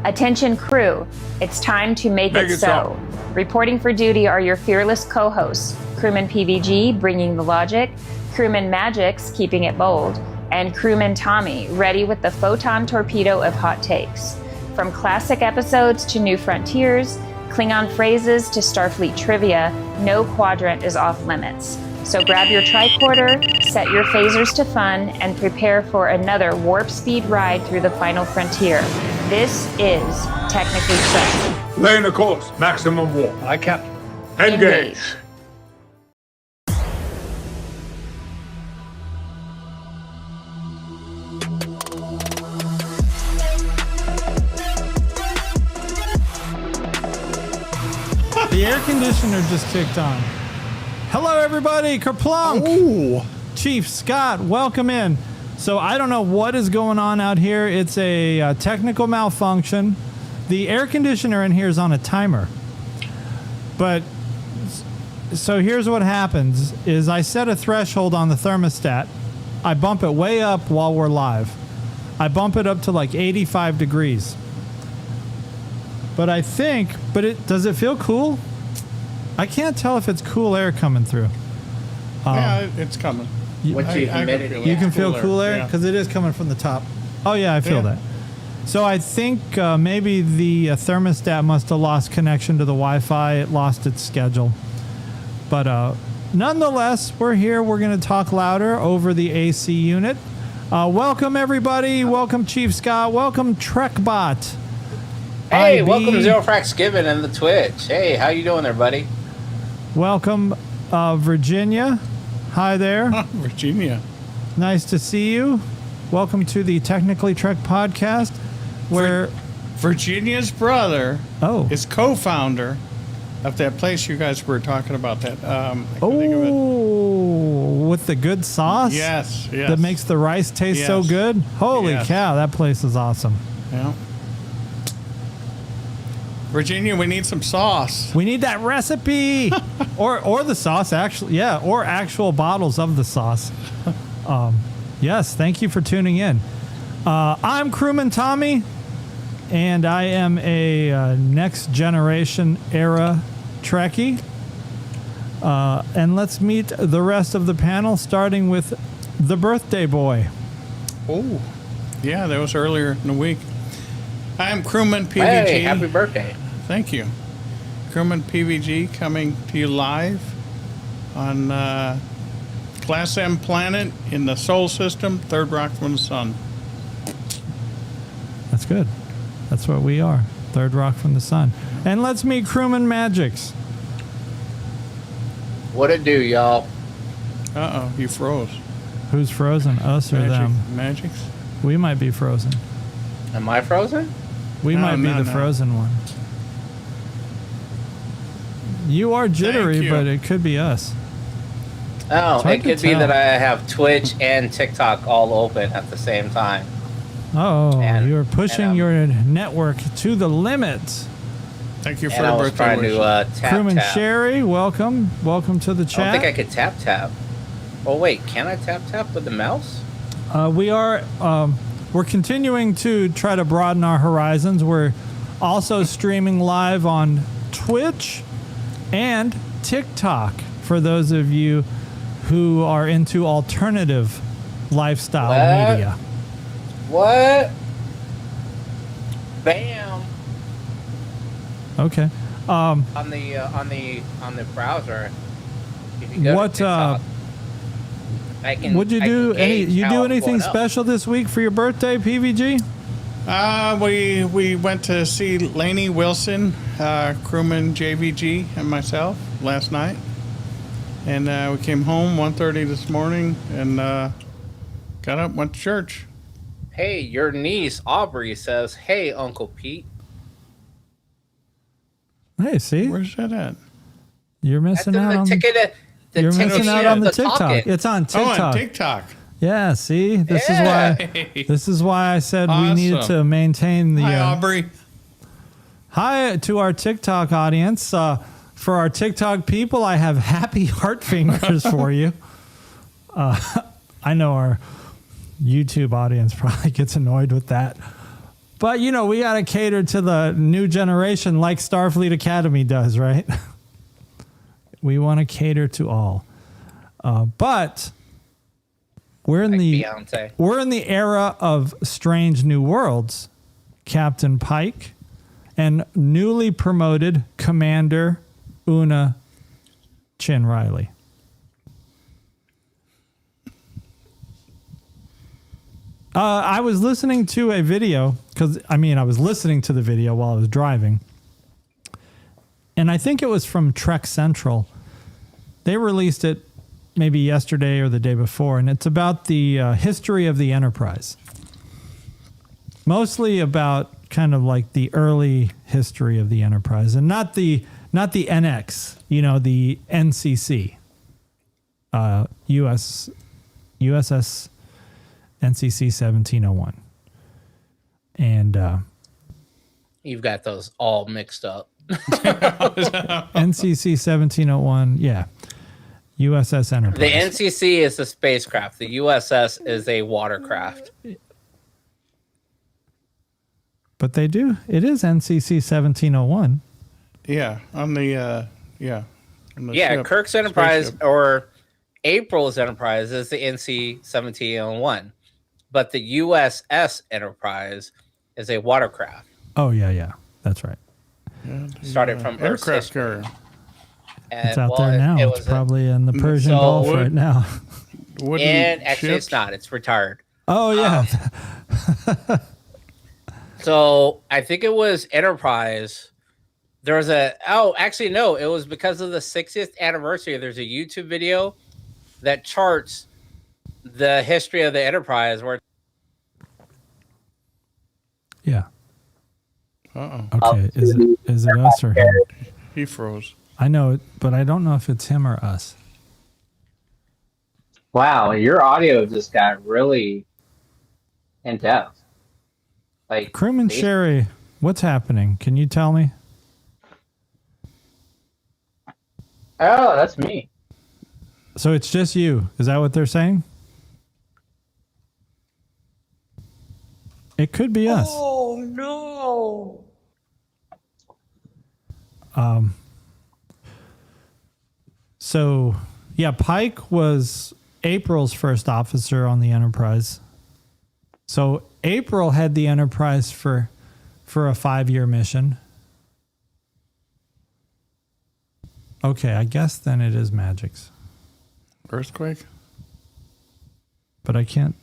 Attention crew, it's time to make it so. Reporting for duty are your fearless co-hosts, Crewman PVG, bringing the logic, Crewman Magix, keeping it bold, and Crewman Tommy, ready with the photon torpedo of hot takes. From classic episodes to new frontiers, Klingon phrases to Starfleet trivia, no quadrant is off limits. So grab your tricorder, set your phasers to fun, and prepare for another warp speed ride through the final frontier. This is Technically Trek. Laying the course, maximum warp. Aye, Captain. Engage. The air conditioner just kicked on. Hello, everybody. Kerplunk. Ooh. Chief Scott, welcome in. So I don't know what is going on out here. It's a technical malfunction. The air conditioner in here is on a timer. But so here's what happens is I set a threshold on the thermostat. I bump it way up while we're live. I bump it up to like 85 degrees. But does it feel cool? I can't tell if it's cool air coming through. Yeah, it's coming. What's your humidity? You can feel cool air because it is coming from the top. Oh yeah, I feel that. So I think maybe the thermostat must have lost connection to the Wi-Fi. It lost its schedule. But nonetheless, we're here. We're going to talk louder over the AC unit. Welcome everybody. Welcome Chief Scott. Welcome TrekBot. Hey, welcome Zero Frax Given and the Twitch. Hey, how you doing there, buddy? Welcome Virginia. Hi there. Virginia. Nice to see you. Welcome to the Technically Trek podcast, where Virginia's brother is co-founder of that place you guys were talking about. That with the good sauce. Yes. That makes the rice taste so good. Holy cow, that place is awesome. Yeah. Virginia, we need some sauce. We need that recipe, or the sauce actually. Yeah, or actual bottles of the sauce. Yes, thank you for tuning in. I'm Crewman Tommy, and I am a next generation era Trekkie. And let's meet the rest of the panel, starting with the birthday boy. Oh, yeah, that was earlier in the week. I'm Crewman PVG. Hey, happy birthday. Thank you. Crewman PVG coming to you live on Class M planet in the Sol system, third rock from the sun. That's good. That's what we are. Third rock from the sun. And let's meet Crewman Magix. What it do, y'all? Uh-oh, you froze. Who's frozen? Us or them? Magix? We might be frozen. Am I frozen? We might be the frozen one. You are jittery, but it could be us. Oh, it could be that I have Twitch and TikTok all open at the same time. Oh, you're pushing your network to the limit. Thank you for the birthday wish. Tap, Crewman tap. Sherry, welcome. Welcome to the chat. I don't think I could tap tap. Oh, wait, can I tap tap with the mouse? We're continuing to try to broaden our horizons. We're also streaming live on Twitch and TikTok for those of you who are into alternative lifestyle media. What? Bam. Okay. On the browser. If you go to TikTok, Would you do anything special this week for your birthday, PVG? We went to see Lainey Wilson, Crewman JVG, and myself last night, and we came home 1:30 this morning and got up, went to church. Hey, your niece Aubrey says, "Hey, Uncle Pete." Hey, see? Where's that at? You're missing out on you're missing out on the TikTok. Talking. It's on TikTok. Oh, on TikTok. Yeah, see? This is why I said we needed to maintain the Hi, Aubrey. Hi to our TikTok audience. For our TikTok people, I have happy heart fingers for you. I know our YouTube audience probably gets annoyed with that. But, you know, we got to cater to the new generation like Starfleet Academy does, right? We want to cater to all. But we're in we're in the era of Strange New Worlds. Captain Pike and newly promoted Commander Una Chin Riley. I was listening to a video I was listening to the video while I was driving. And I think it was from Trek Central. They released it maybe yesterday or the day before. And it's about the history of the Enterprise. Mostly about kind of like the early history of the Enterprise. And not the NX, you know, the NCC. USS NCC 1701. And you've got those all mixed up. NCC 1701, yeah. USS Enterprise. The NCC is a spacecraft. The USS is a watercraft. But it is NCC 1701. Yeah, on the ship. Kirk's Enterprise or April's Enterprise is the NC 1701. But the USS Enterprise is a watercraft. Oh, yeah. That's right. Yeah, started from Earth's aircraft carrier. It's out there now. It's probably in the Persian Gulf right now. And actually, it's not. It's retired. Oh, yeah. So I think it was Enterprise. There was actually, no, it was because of the 60th anniversary. There's a YouTube video that charts the history of the Enterprise. Yeah. Uh-oh. Okay. Is it us or him? He froze. I know it, but I don't know if it's him or us. Wow, your audio just got really in depth. Like Crewman Sherry, what's happening? Can you tell me? Oh, that's me. So it's just you. Is that what they're saying? It could be us. Oh, no. So, yeah, Pike was April's first officer on the Enterprise. So April had the Enterprise for a 5-year mission. Okay, I guess then it is Magic's. Earthquake? But I can't.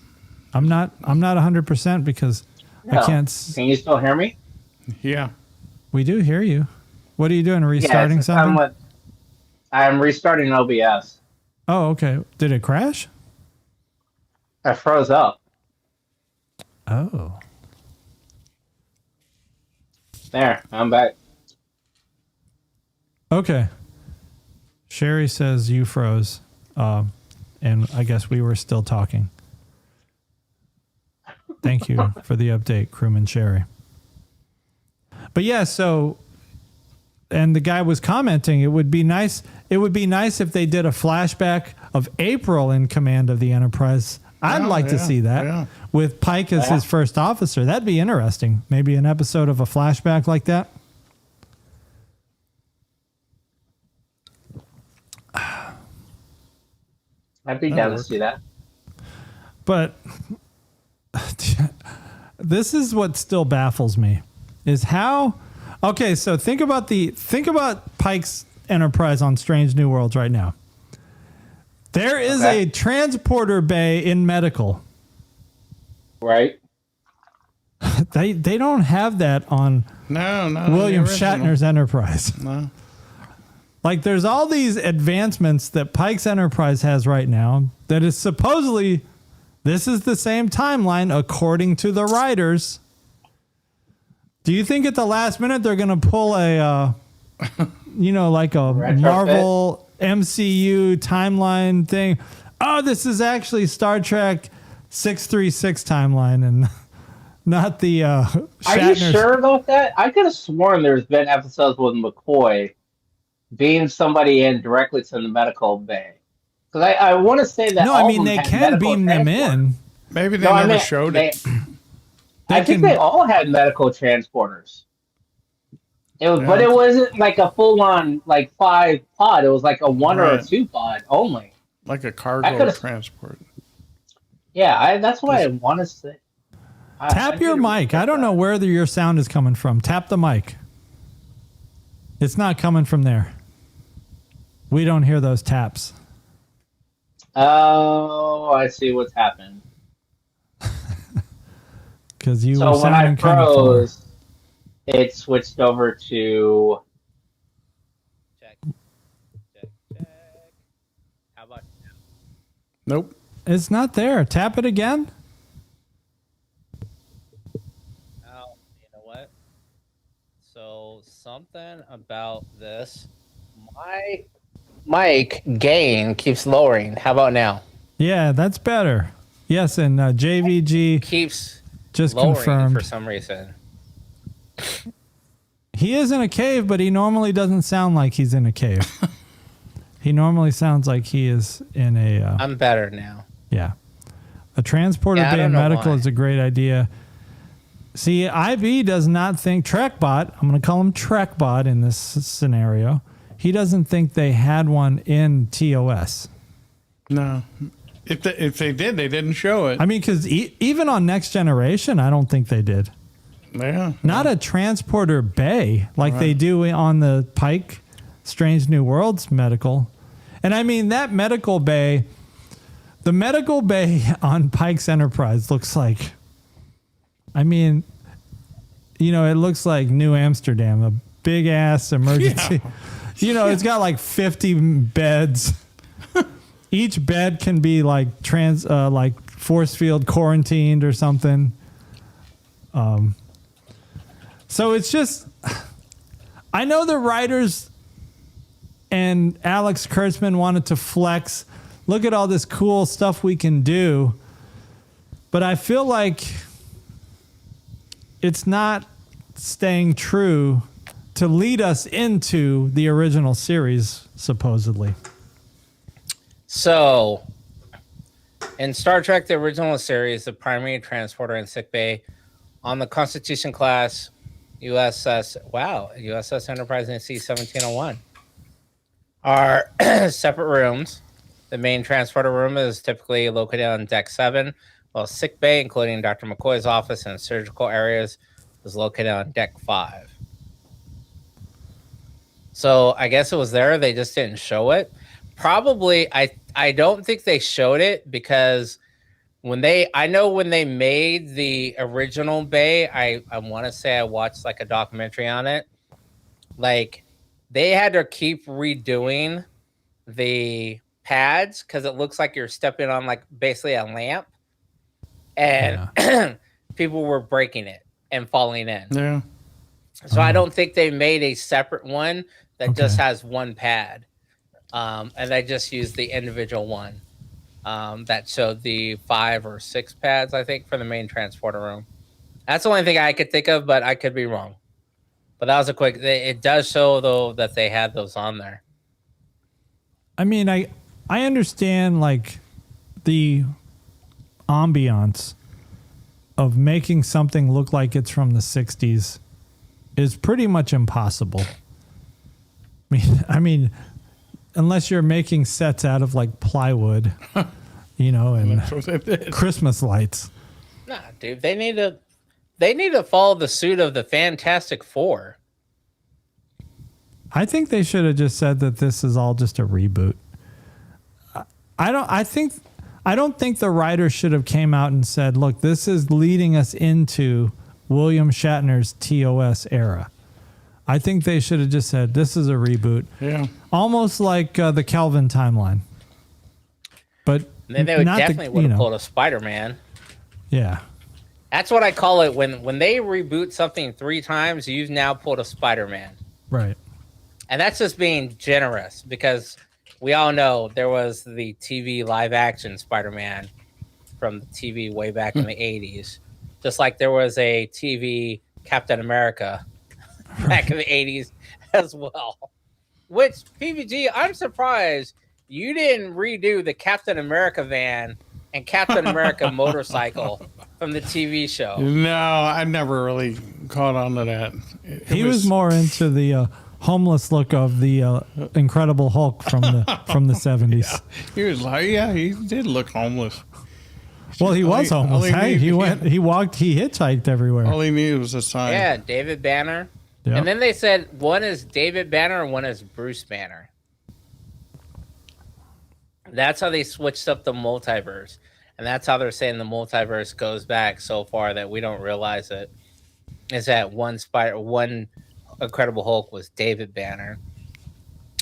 I'm not 100% because No. I can't. Can you still hear me? Yeah. We do hear you. What are you doing? Restarting Yes, something? I'm restarting OBS. Oh, okay. Did it crash? I froze up. Oh. There, I'm back. Okay. Sherry says you froze. And I guess we were still talking. Thank you for the update, Crewman Sherry. But yeah, so, and the guy was commenting, it would be nice if they did a flashback of April in command of the Enterprise. I'd like to see that with Pike as his first officer. That'd be interesting. Maybe an episode of a flashback like that. I'd be down to see that. But this is what still baffles me is how. Okay, so think about Pike's Enterprise on Strange New Worlds right now. There is a transporter bay in medical. Right. They don't have that on William Shatner's Enterprise. No. Like there's all these advancements that Pike's Enterprise has right now that is supposedly this is the same timeline according to the writers. Do you think at the last minute they're going to pull a like a Retrofit? Marvel MCU timeline thing? Oh, this is actually Star Trek 636 timeline and not the Shatner's. Are you sure about that? I could have sworn there's been episodes with McCoy beam somebody in directly to the medical bay. Because I want to say that. No, I mean they can beam them in. Maybe they never showed it. I think they all had medical transporters. But it wasn't like a full-on like 5 pod. It was like a 1 or a 2 pod only. Like a cargo transport. Yeah, that's what I want to say. Tap your mic. I don't know where your sound is coming from. Tap the mic. It's not coming from there. We don't hear those taps. Oh, I see what's happened. Because you were So when I sounding kind of far. froze, it switched over to. Check. How about now? Nope. It's not there. Tap it again. Oh, you know what? So something about this. My mic gain keeps lowering. How about now? Yeah, that's better. Yes, and JVG Keeps just lowering confirmed. for some reason. He is in a cave, but he normally doesn't sound like he's in a cave. He normally sounds like he is in a... I'm better now. Yeah. A transporter Yeah, I bay don't in know medical why. is a great idea. See, IV does not think... Trekbot, I'm going to call him Trekbot in this scenario. He doesn't think they had one in TOS. No. If they did, they didn't show it. I mean, because even on Next Generation, I don't think they did. Yeah. Not a transporter bay like they do on the Pike Strange New Worlds medical. And I mean, that medical bay, the medical bay on Pike's Enterprise looks like, I mean, you know, it looks like New Amsterdam, a big ass emergency. Yeah. You know, it's got like 50 beds. Each bed can be like like force field quarantined or something. So it's just, I know the writers and Alex Kurtzman wanted to flex. Look at all this cool stuff we can do. But I feel like it's not staying true to lead us into the original series, supposedly. So, in Star Trek, the original series, the primary transporter and sickbay on the Constitution class USS Enterprise and C-1701 are separate rooms. The main transporter room is typically located on Deck 7, while sickbay, including Dr. McCoy's office and surgical areas, is located on Deck 5. So I guess it was there. They just didn't show it. Probably, I don't think they showed it because I know when they made the original bay, I want to say I watched like a documentary on it. Like they had to keep redoing the pads because it looks like you're stepping on like basically a lamp, and people were breaking it and falling in. Yeah. So I don't think they made a separate one that just has one pad. And they just used the individual one that showed the 5 or 6 pads, I think, for the main transporter room. That's the only thing I could think of, but I could be wrong. But that was a quick... It does show, though, that they had those on there. I mean, I understand, like, the ambiance of making something look like it's from the 60s is pretty much impossible. I mean, unless you're making sets out of like plywood, you know, and Christmas lights. Nah, dude, they need to follow the suit of the Fantastic Four. I think they should have just said that this is all just a reboot. I don't think the writers should have came out and said, "Look, this is leading us into William Shatner's TOS era." I think they should have just said, "This is a reboot." Yeah. Almost like the Kelvin timeline. But Then they would not definitely would have pulled a Spider-Man. Yeah. That's what I call it. When they reboot something 3 times, you've now pulled a Spider-Man. Right. And that's just being generous because we all know there was the TV live action Spider-Man from the TV way back in the 80s. Just like there was a TV Captain America back in the 80s as well. Which, PVG, I'm surprised you didn't redo the Captain America van and Captain America motorcycle from the TV show. No, I never really caught on to that. He was more into the homeless look of the Incredible Hulk from the 70s. He was like, yeah, he did look homeless. Well, he was homeless. Hey, he walked, he hitchhiked everywhere. All he needed was a sign. Yeah, David Banner. Yep. And then they said one is David Banner and one is Bruce Banner. That's how they switched up the multiverse. And that's how they're saying the multiverse goes back so far that we don't realize it. Is that one Incredible Hulk was David Banner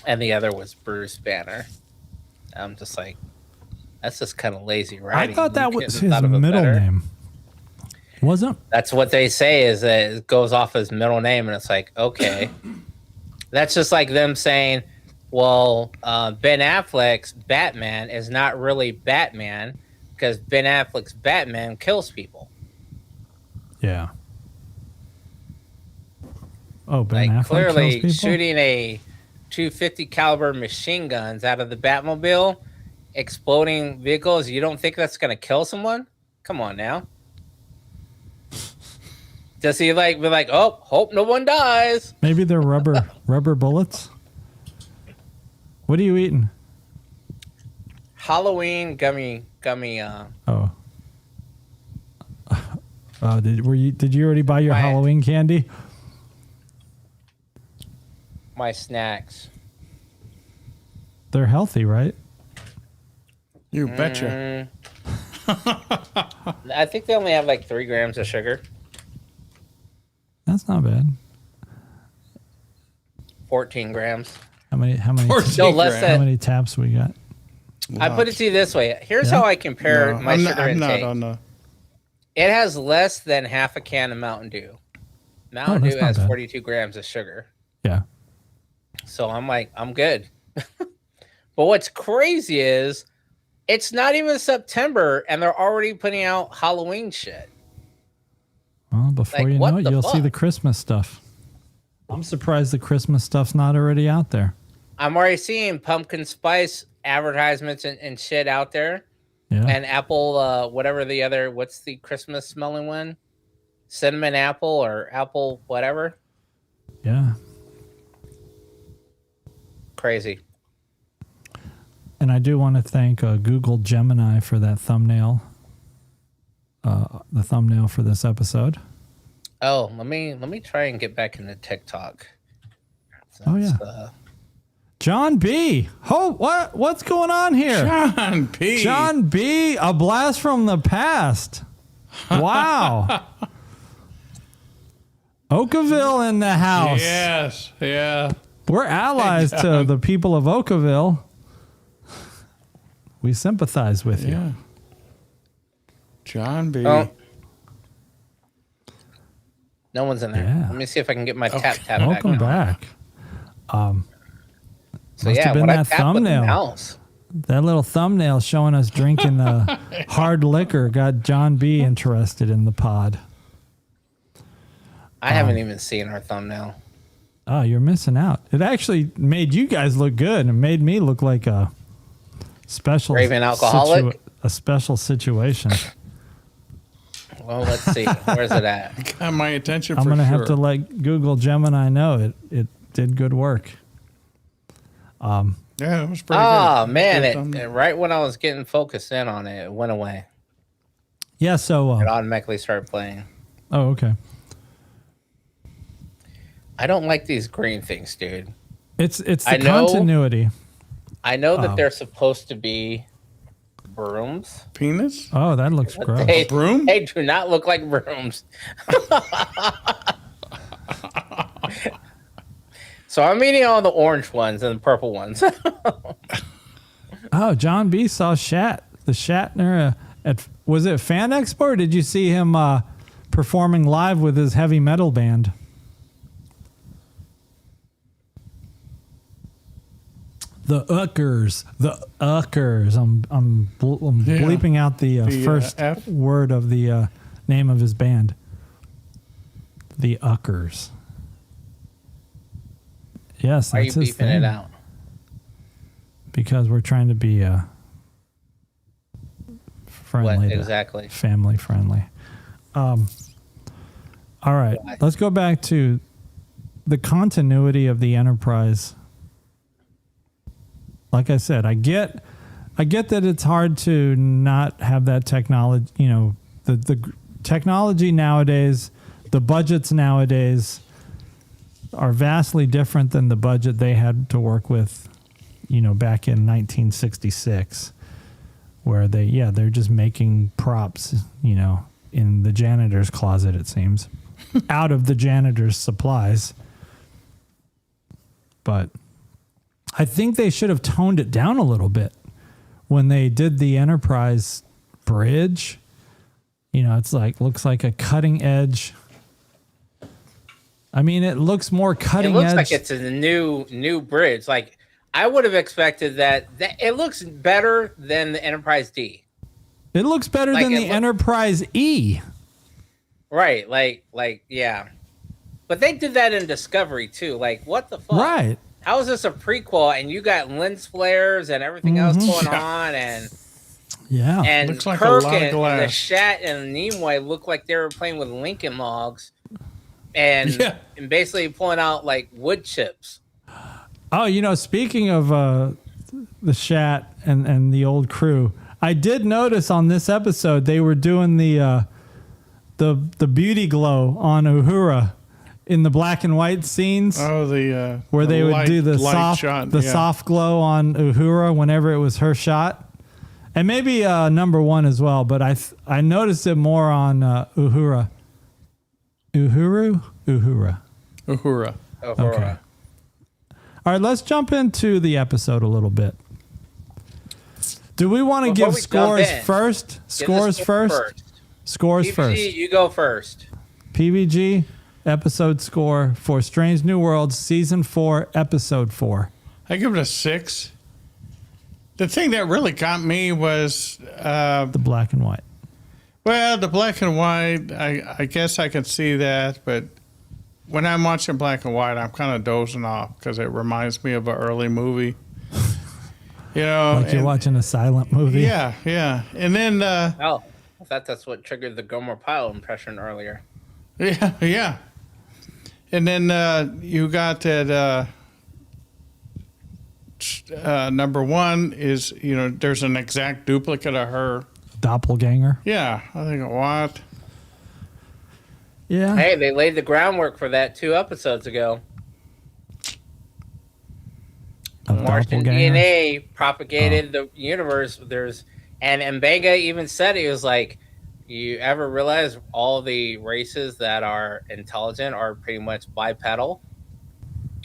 and the other was Bruce Banner. I'm just like, that's just kind of lazy writing. I thought that was his Thought of it middle better. name. Wasn't? That's what they say, is that it goes off his middle name, and it's like, okay. That's just like them saying, well, Ben Affleck's Batman is not really Batman because Ben Affleck's Batman kills people. Yeah. Oh, Ben Like Affleck clearly kills people? shooting a 250 caliber machine guns out of the Batmobile, exploding vehicles. You don't think that's going to kill someone? Come on now. Does he be like, oh, hope no one dies? Maybe they're rubber bullets. What are you eating? Halloween gummy. Oh. Did you already buy your My- Halloween candy? My snacks. They're healthy, right? You betcha. I think they only have like 3 grams of sugar. That's not bad. 14 grams. How many No, less how than. many taps we got? I put it to you this way. Here's Yeah? how I compare my sugar I'm not intake. on the. It has less than half a can of Mountain Dew. Mountain that's Dew not has bad. 42 grams of sugar. Yeah. So I'm like, I'm good. But what's crazy is it's not even September and they're already putting out Halloween shit. Well, before Like, you what know it, the you'll see fuck? the Christmas stuff. I'm surprised the Christmas stuff's not already out there. I'm already seeing pumpkin spice advertisements and shit out there. Yeah. And apple, whatever the other, what's the Christmas smelling one? Cinnamon apple or apple, whatever. Yeah. Crazy. And I do want to thank Google Gemini for that thumbnail. The thumbnail for this episode. Oh, let me try and get back into TikTok. Oh, yeah. John B. Oh, what's going on here? John P. John B. A blast from the past. Wow. Oakville in the house. Yes. Yeah. We're allies to the people of Oakville. We sympathize with you. Yeah. John B. Oh. No one's in there. Yeah. Let me see if I can get my tap back. Welcome now. back. So Must yeah, have been what I that tapped with the thumbnail. mouse. That little thumbnail showing us drinking hard liquor got John B. interested in the pod. I haven't even seen our thumbnail. Oh, you're missing out. It actually made you guys look good and made me look like a special Raven alcoholic? a special situation. Well, let's see. Where's it at? Got my attention I'm for gonna sure. have to let Google Gemini know it did good work. Yeah, it was pretty Oh good. man, Good thumbnail. it right when I was getting focused in on it, it went away. Yeah, so It automatically started playing. oh, okay. I don't like these green things, dude. It's the I know- continuity. I know that they're supposed to be brooms. Penis? Oh, that looks gross. They, broom? They do not look like brooms. So I'm eating all the orange ones and the purple ones. Oh, John B. saw the Shatner at was it Fan Expo, or did you see him performing live with his heavy metal band? The Uckers. I'm bleeping out the first F? word of the name of his band. The Uckers. Yes, Why are you that's his beeping thing. it out? Because we're trying to be friendly. What, exactly. Family friendly. All right. Let's go back to the continuity of the Enterprise. Like I said, I get that it's hard to not have that technology, you know, the technology nowadays, the budgets nowadays are vastly different than the budget they had to work with, you know, back in 1966, where they're just making props, you know, in the janitor's closet, it seems, out of the janitor's supplies. But I think they should have toned it down a little bit when they did the Enterprise bridge. You know, it's like, looks like a cutting edge. I mean, it looks more cutting edge. It looks like it's a new bridge. Like, I would have expected that it looks better than the Enterprise D. It looks better than the Enterprise E. Right, like yeah. But they did that in Discovery too. Like, what the fuck? Right. How is this a prequel and you got lens flares and everything else going on, and Looks like Kirk a lot of and the glass. Shat and Nimoy look like they were playing with Lincoln logs and basically pulling out like wood chips. Oh, you know, speaking of the Shat and the old crew, I did notice on this episode they were doing the beauty glow on Uhura in the black and white scenes. Oh, where they would do the soft shot, soft glow on Uhura whenever it was her shot, and maybe number one as well. But I noticed it more on Uhura. Uhura. Okay. All right, let's jump into the episode a little bit. Do we want to give scores first? Scores first? Scores PVG, first. you go first. PVG episode score for Strange New Worlds, Season 4, Episode 4. I give it a 6. The thing that really got me was... the black and white. Well, the black and white, I guess I can see that, but when I'm watching black and white, I'm kind of dozing off because it reminds me of an early movie. You know, Like you're watching a silent movie. Yeah. And then... Oh, I thought that's what triggered the Gomer Pyle impression earlier. Yeah. And then you got that number one is, you know, there's an exact duplicate of her. Doppelganger. Yeah. I think, what? Yeah. Hey, they laid the groundwork for that 2 episodes ago. Martian DNA propagated the universe. And M'Benga even said, he was like, you ever realize all the races that are intelligent are pretty much bipedal?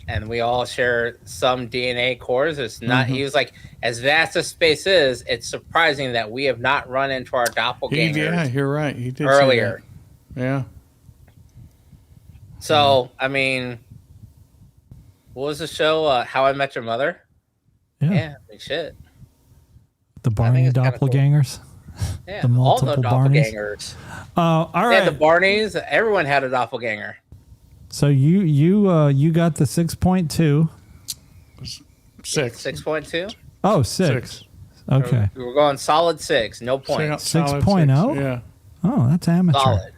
And we all share some DNA cores. It's not, he was like, as vast as space is, it's surprising that we have not run into our doppelgangers. Yeah, you're right. He did earlier. Say that. Yeah. So, I mean, what was the show? How I Met Your Mother? Yeah. I mean, shit. The Barney doppelgangers. Yeah, The multiple all the Barneys. doppelgangers. All They right. had the Barneys. Everyone had a doppelganger. So you got the 6.2. 6. 6.2. Oh, 6. Okay. We were going solid 6. No points. Solid 6.0? 6, yeah. Oh, that's amateur. Solid.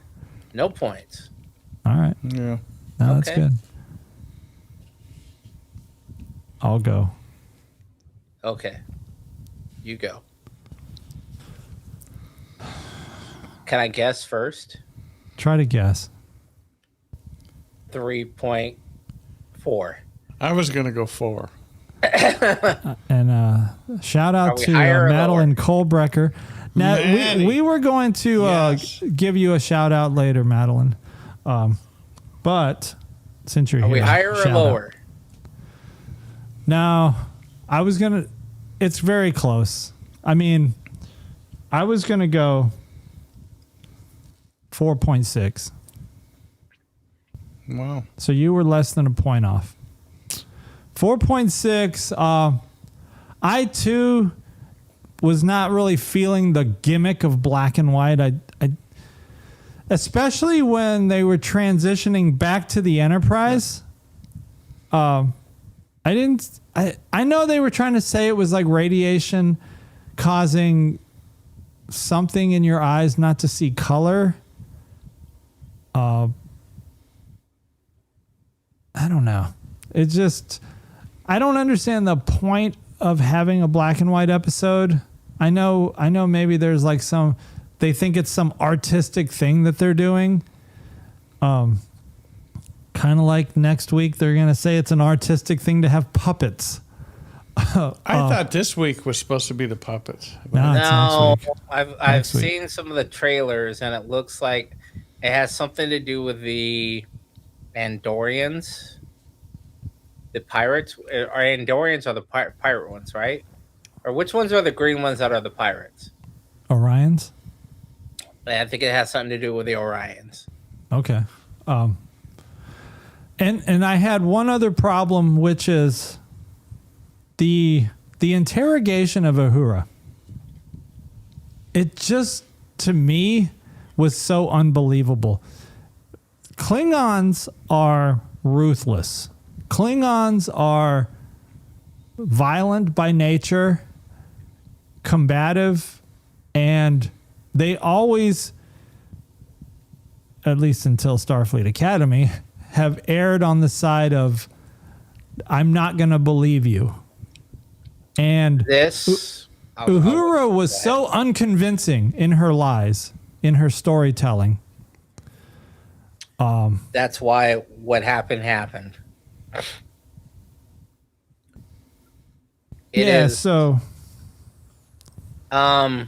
No points. All right. Yeah. No, that's Okay. good. I'll go. Okay. You go. Can I guess first? Try to guess. 3.4. I was going to go 4. And shout Are out we to higher or Madeline Kohlbrecker. Now, Maddie. we were going to Yes. give you a shout out later, Madeline. But since you're Are here, we higher or shout out. lower? No, I was going to. It's very close. I mean, I was going to go 4.6. Wow. So you were less than a point off. 4.6. I too was not really feeling the gimmick of black and white. I especially when they were transitioning back to the Enterprise. I know they were trying to say it was like radiation causing something in your eyes not to see color. I don't know. It just, I don't understand the point of having a black and white episode. I know maybe there's like they think it's some artistic thing that they're doing. Kind of like next week they're going to say it's an artistic thing to have puppets. I thought this week was supposed to be the puppets. No, it's No, next week. I've Next week. seen some of the trailers, and it looks like it has something to do with the Andorians, the pirates. Are Andorians are the pirate ones, right? Or which ones are the green ones that are the pirates? Orions? I think it has something to do with the Orions. Okay. And I had one other problem, which is the interrogation of Uhura. It just, to me, was so unbelievable. Klingons are ruthless. Klingons are violent by nature, combative, and they always, at least until Starfleet Academy, have erred on the side of, I'm not going to believe you. And This Uhura was so unconvincing in her lies, in her storytelling. That's why what happened. It is. So I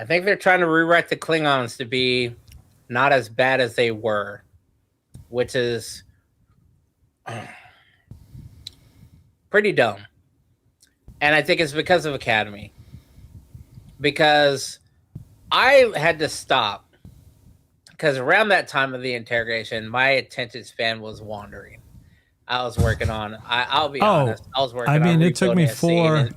think they're trying to rewrite the Klingons to be not as bad as they were, which is pretty dumb. And I think it's because of Academy. Because I had to stop. Because around that time of the interrogation, my attention span was wandering. I was working on, I'll be honest, I was working on it took me rebuilding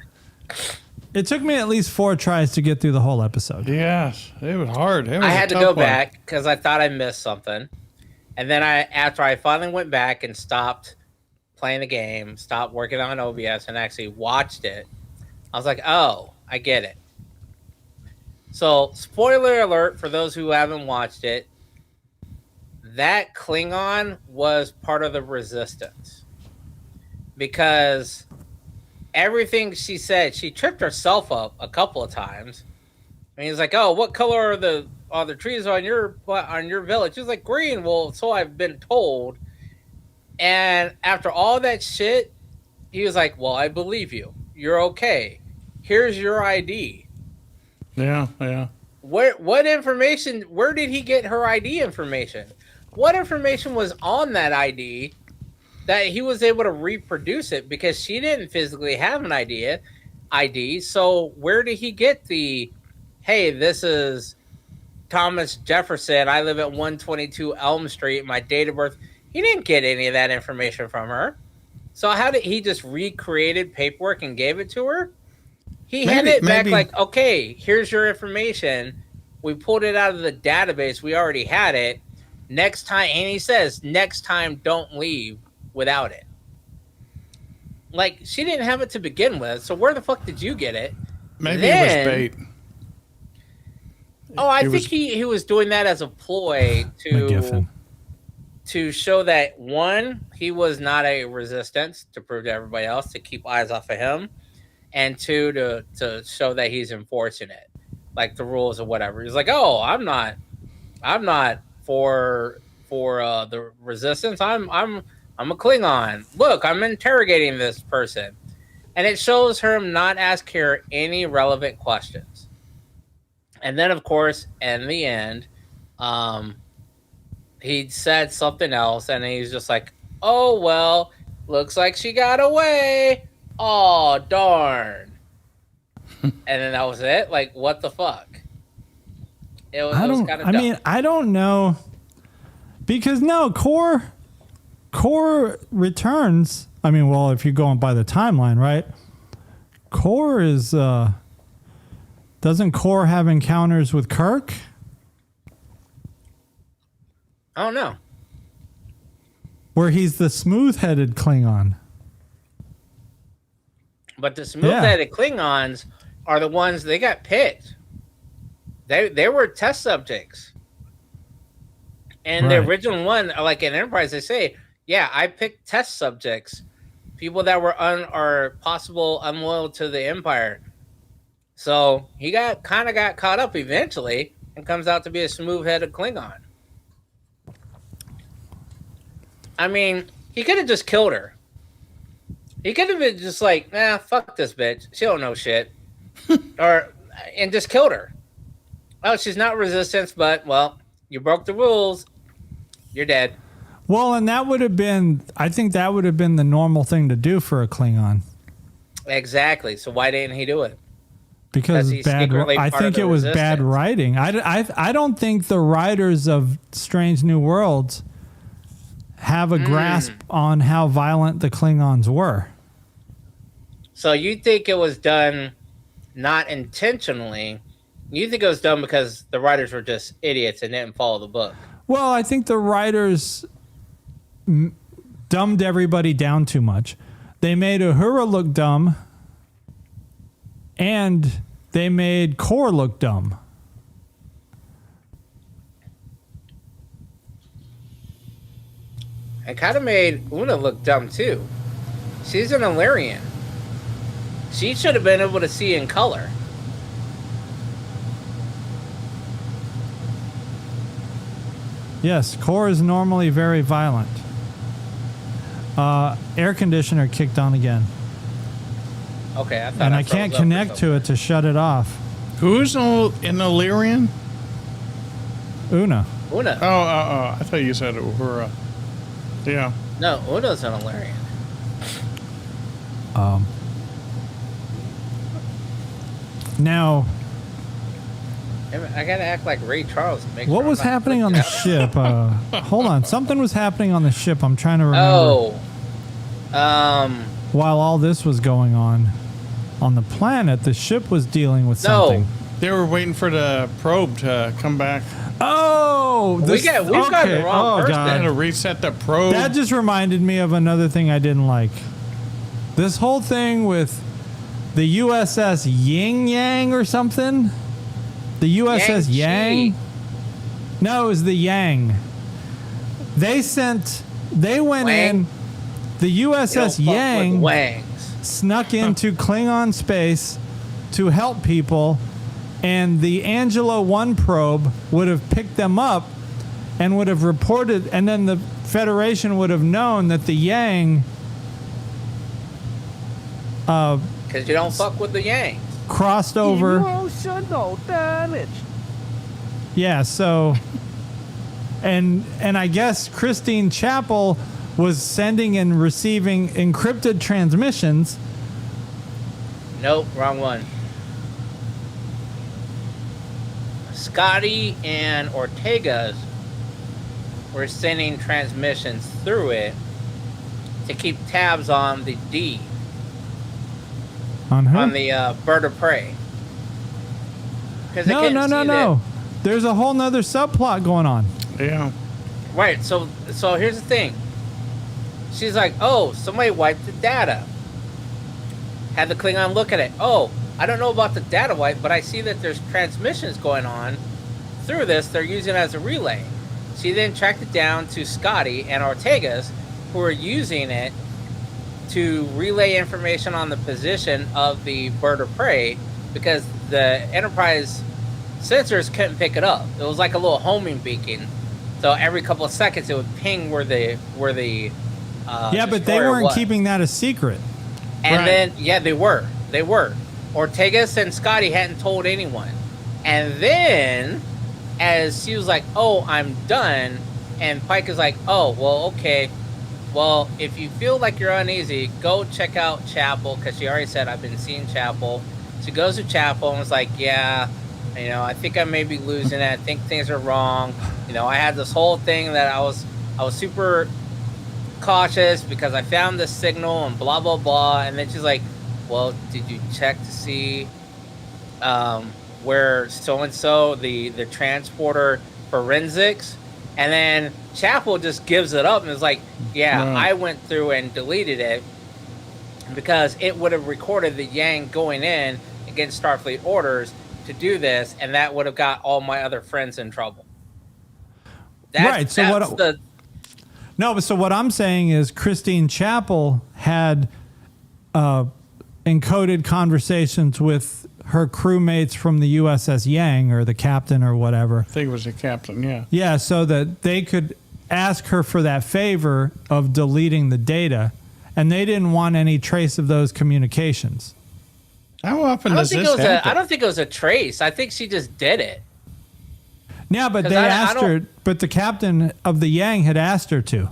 a scene. it took me at least 4 tries to get through the whole episode. Yes, it was hard. It was I a had to tough go one. back because I thought I missed something. And then after I finally went back and stopped playing the game, stopped working on OBS and actually watched it, I was like, oh, I get it. So, spoiler alert for those who haven't watched it, that Klingon was part of the Resistance. Because everything she said, she tripped herself up a couple of times. And he's like, "Oh, what color are the trees on your village?" She was like, "Green." Well, so I've been told. And after all that shit, he was like, "Well, I believe you. You're okay. Here's your ID." Yeah. What information? Where did he get her ID information? What information was on that ID that he was able to reproduce it? Because she didn't physically have an ID. So where did he get the, hey, this is Thomas Jefferson. I live at 122 Elm Street. My date of birth. He didn't get any of that information from her. So how did he just recreated paperwork and gave it to her? He handed it back like, okay, here's your information. We pulled it out of the database. We already had it. Next time, and he says, next time, don't leave without it. Like, she didn't have it to begin with, so where the fuck did you get it? Maybe it was bait. Oh, I think he was doing that as a ploy to show that, one, he was not a resistance, to prove to everybody else, to keep eyes off of him, and two, to show that he's enforcing it, like the rules or whatever. He's like, oh, I'm not for the resistance. I'm a Klingon. Look, I'm interrogating this person, and it shows him not asking her any relevant questions. And then, of course, in the end, he said something else, and he's just like, "Oh well, looks like she got away. Oh darn!" And then that was it. Like, what the fuck? It was kind of dumb. I mean, I don't know, because no, Core returns. I mean, well, if you're going by the timeline, right? Core is doesn't Core have encounters with Kirk? I don't know. Where he's the smooth-headed Klingon. But the smooth-headed Klingons are the ones they got picked. They were test subjects. And the original one, like in Enterprise, they say, yeah, I picked test subjects, people that were or possible unloyal to the Empire. So he got caught up eventually and comes out to be a smooth-headed Klingon. I mean, he could have just killed her. He could have been just like, nah, fuck this bitch. She don't know shit. And just killed her. Oh, she's not resistance, but, well, you broke the rules. You're dead. Well, and that would have been, I think that would have been the normal thing to do for a Klingon. Exactly. So why didn't he do it? Because he's bad. secretly I part think of it the was bad resistance. writing. I don't think the writers of Strange New Worlds have a grasp on how violent the Klingons were. So you think it was done not intentionally? You think it was done because the writers were just idiots and didn't follow the book? Well, I think the writers dumbed everybody down too much. They made Uhura look dumb, and they made Kor look dumb. It kind of made Una look dumb too. She's an Illyrian. She should have been able to see in color. Yes, Kor is normally very violent. Air conditioner kicked on again, Okay, I thought and I froze can't up or connect to something. it to shut it off. Who's in Illyrian? Una. Una. Oh. I thought you said Uhura. Yeah. No, Una's an Illyrian. Now, I gotta act like Ray Charles. To make what sure was I'm not happening on the freaked out. ship? Hold on, something was happening on the ship. I'm trying to remember. Oh, While all this was going on the planet, the ship was dealing with something. They were waiting for the probe to come back. Oh, we've got the wrong person. Had to God. reset the probe. That just reminded me of another thing I didn't like. This whole thing with the USS Yin Yang or something. The USS Yang. Yang-Chi. No, it was the Yang. They went Wang? in. The You don't USS fuck with Yang Wangs. snuck into Klingon space to help people, and the Angelo 1 probe would have picked them up and would have reported, and then the Federation would have known that the Yang Because you don't fuck with the Yangs. crossed over. Emotional damage. Yeah, so and I guess Christine Chapel was sending and receiving encrypted transmissions. Nope, wrong one. Scotty and Ortega's were sending transmissions through it to keep tabs on the D, On who? on the bird of prey. 'Cause they couldn't see No. There's a whole nother subplot going on. Yeah. that- Right, so here's the thing. She's like, oh, somebody wiped the data. Had the Klingon look at it. Oh, I don't know about the data wipe, but I see that there's transmissions going on through this. They're using it as a relay. She then tracked it down to Scotty and Ortega's, who are using it to relay information on the position of the bird of prey, because the Enterprise sensors couldn't pick it up. It was like a little homing beacon. So every couple of seconds it would ping where the Yeah, but they destroyer weren't was. keeping that a secret. And Right. then, yeah, they were. Ortegas and Scotty hadn't told anyone. And then, as she was like, oh, I'm done, and Pike is like, oh, well, okay. Well, if you feel like you're uneasy, go check out Chapel, because she already said, I've been seeing Chapel. She goes to Chapel and was like, yeah, I think I may be losing it. I think things are wrong. I had this whole thing that I was super cautious because I found this signal and blah blah blah. And then she's like, well, did you check to see where so and so the transporter forensics? And then Chapel just gives it up and is like, yeah, Wow. I went through and deleted it because it would have recorded the Yang going in against Starfleet orders to do this, and that would have got all my other friends in trouble. Right, so so what I'm saying is Christine Chapel had encoded conversations with her crewmates from the USS Yang, or the captain or whatever. I think it was the captain, yeah. Yeah, so that they could ask her for that favor of deleting the data, and they didn't want any trace of those communications. How often does this happen? I don't think it was a trace. I think she just did it. Yeah, but they asked her, but the captain of the Yang had asked her to.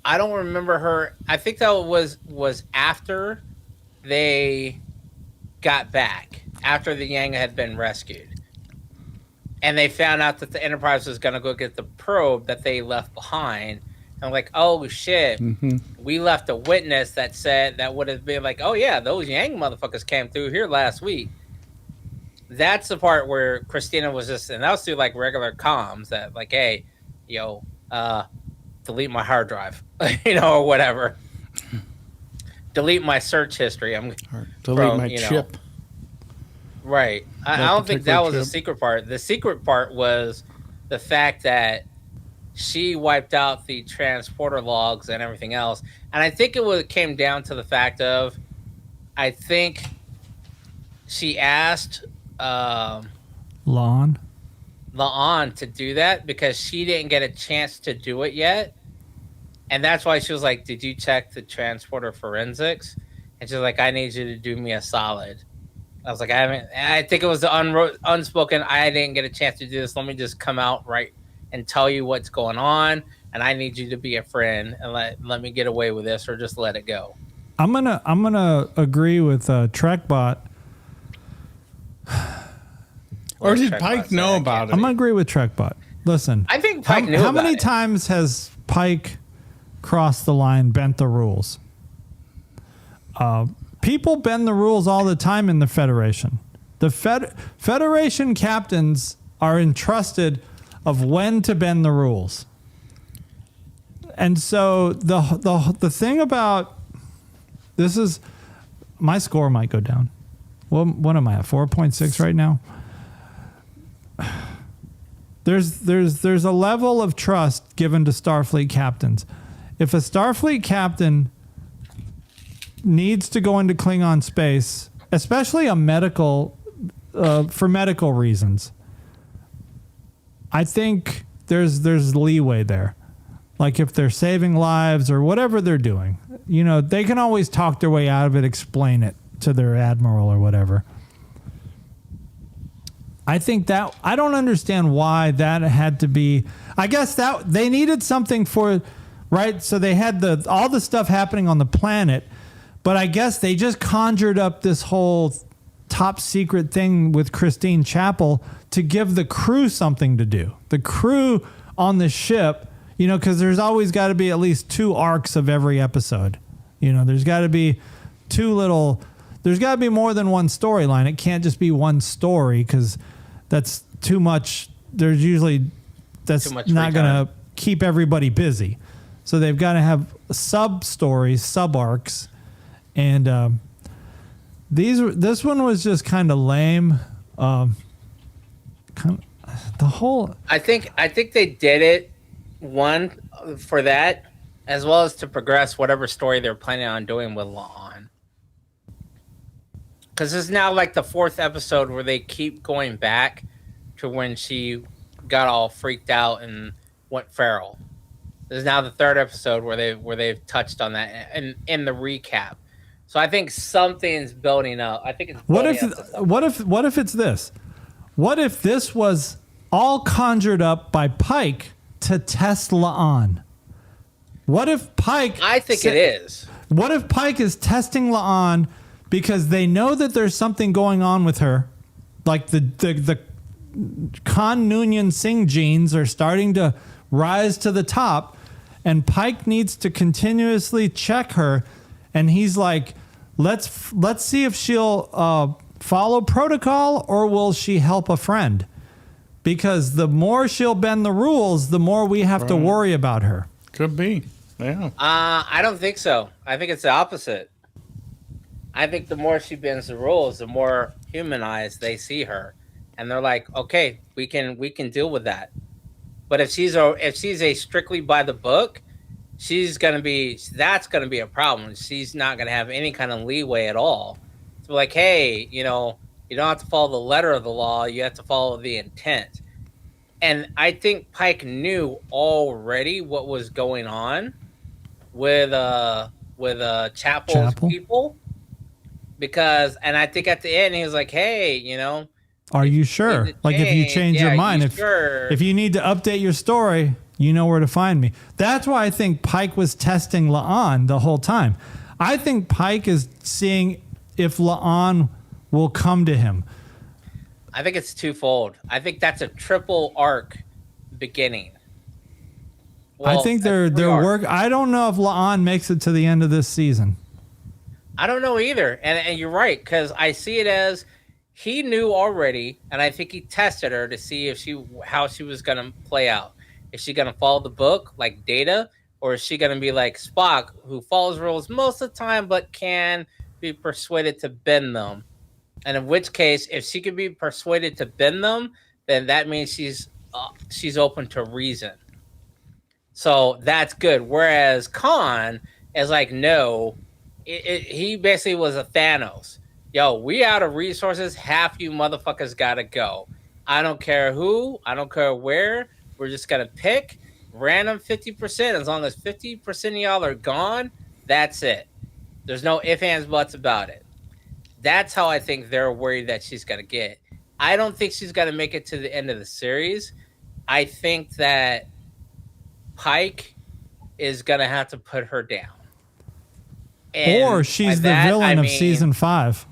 I don't remember her. I think that was after they got back, after the Yang had been rescued. And they found out that the Enterprise was going to go get the probe that they left behind. And like, oh shit, we left a witness that said that would have been like, oh yeah, those Yang motherfuckers came through here last week. That's the part where Christina was just, and that was through like regular comms that like, hey, yo, delete my hard drive, or whatever. Delete my search history. Delete my chip. Right. I don't think that was the secret part. The secret part was the fact that she wiped out the transporter logs and everything else. And I think it came down to the fact of, I think she asked La'an to do that because she didn't get a chance to do it yet. And that's why she was like, did you check the transporter forensics? And she's like, I need you to do me a solid. I was like, I think it was the unspoken, I didn't get a chance to do this. Let me just come out right and tell you what's going on. And I need you to be a friend and let me get away with this, or just let it go. I'm gonna agree with Trekbot. Or did Pike know about it? I'm gonna agree with Trekbot. Listen, I think Pike knew about it. How many times has Pike crossed the line, bent the rules? People bend the rules all the time in the Federation. The Federation captains are entrusted of when to bend the rules. And so the thing about this is, my score might go down. Well, what am I at? 4.6 right now. There's a level of trust given to Starfleet captains. If a Starfleet captain needs to go into Klingon space, especially a medical, for medical reasons, I think there's leeway there. Like if they're saving lives or whatever they're doing, they can always talk their way out of it, explain it to their admiral or whatever. I think that, I don't understand why that had to be, I guess that they needed something for, right? So they had all the stuff happening on the planet, but I guess they just conjured up this whole top secret thing with Christine Chapel to give the crew something to do. The crew on the ship, because there's always got to be at least 2 arcs of every episode. There's got to be there's got to be more than one storyline. It can't just be one story because that's too much. That's not going to keep everybody busy. So they've got to have sub stories, sub arcs. And this one was just kind of lame. I think they did it, one, for that, as well as to progress whatever story they're planning on doing with La'an. Because it's now like the 4th episode where they keep going back to when she got all freaked out and went feral. This is now the 3rd episode where they've touched on that in the recap. So I think something's building up. I think it's what if it's this? What if this was all conjured up by Pike to test La'an? What if Pike? I think it is. What if Pike is testing La'an because they know that there's something going on with her, like the Khan Noonien Singh genes are starting to rise to the top, and Pike needs to continuously check her, and he's like, let's see if she'll follow protocol or will she help a friend, because the more she'll bend the rules, the more we have to worry about her. Could be. Yeah. I don't think so. I think it's the opposite. I think the more she bends the rules, the more humanized they see her, and they're like, okay, we can deal with that. But if she's a strictly by the book, that's gonna be a problem. She's not gonna have any kind of leeway at all. So like, hey, you don't have to follow the letter of the law. You have to follow the intent. And I think Pike knew already what was going on with Chapel's people, because, and I think at the end he was like, hey, Are you sure? Like, if you change your mind, if you need to update your story, you know where to find me. That's why I think Pike was testing La'an the whole time. I think Pike is seeing if La'an will come to him. I think it's twofold. I think that's a triple arc beginning. I think their work. I don't know if La'an makes it to the end of this season. I don't know either, and you're right, because I see it as he knew already, and I think he tested her to see how she was going to play out. Is she going to follow the book like Data, or is she going to be like Spock, who follows rules most of the time but can be persuaded to bend them? And in which case, if she could be persuaded to bend them, then that means she's open to reason. So that's good. Whereas Khan is like, no, he basically was a Thanos. Yo, we out of resources. Half you motherfuckers gotta go. I don't care who. I don't care where. We're just gonna pick random 50%. As long as 50% of y'all are gone, that's it. There's no ifs, ands, buts about it. That's how I think they're worried that she's gonna get. I don't think she's gonna make it to the end of the series. I think that Pike is gonna have to put her down. And or she's the villain of season 5.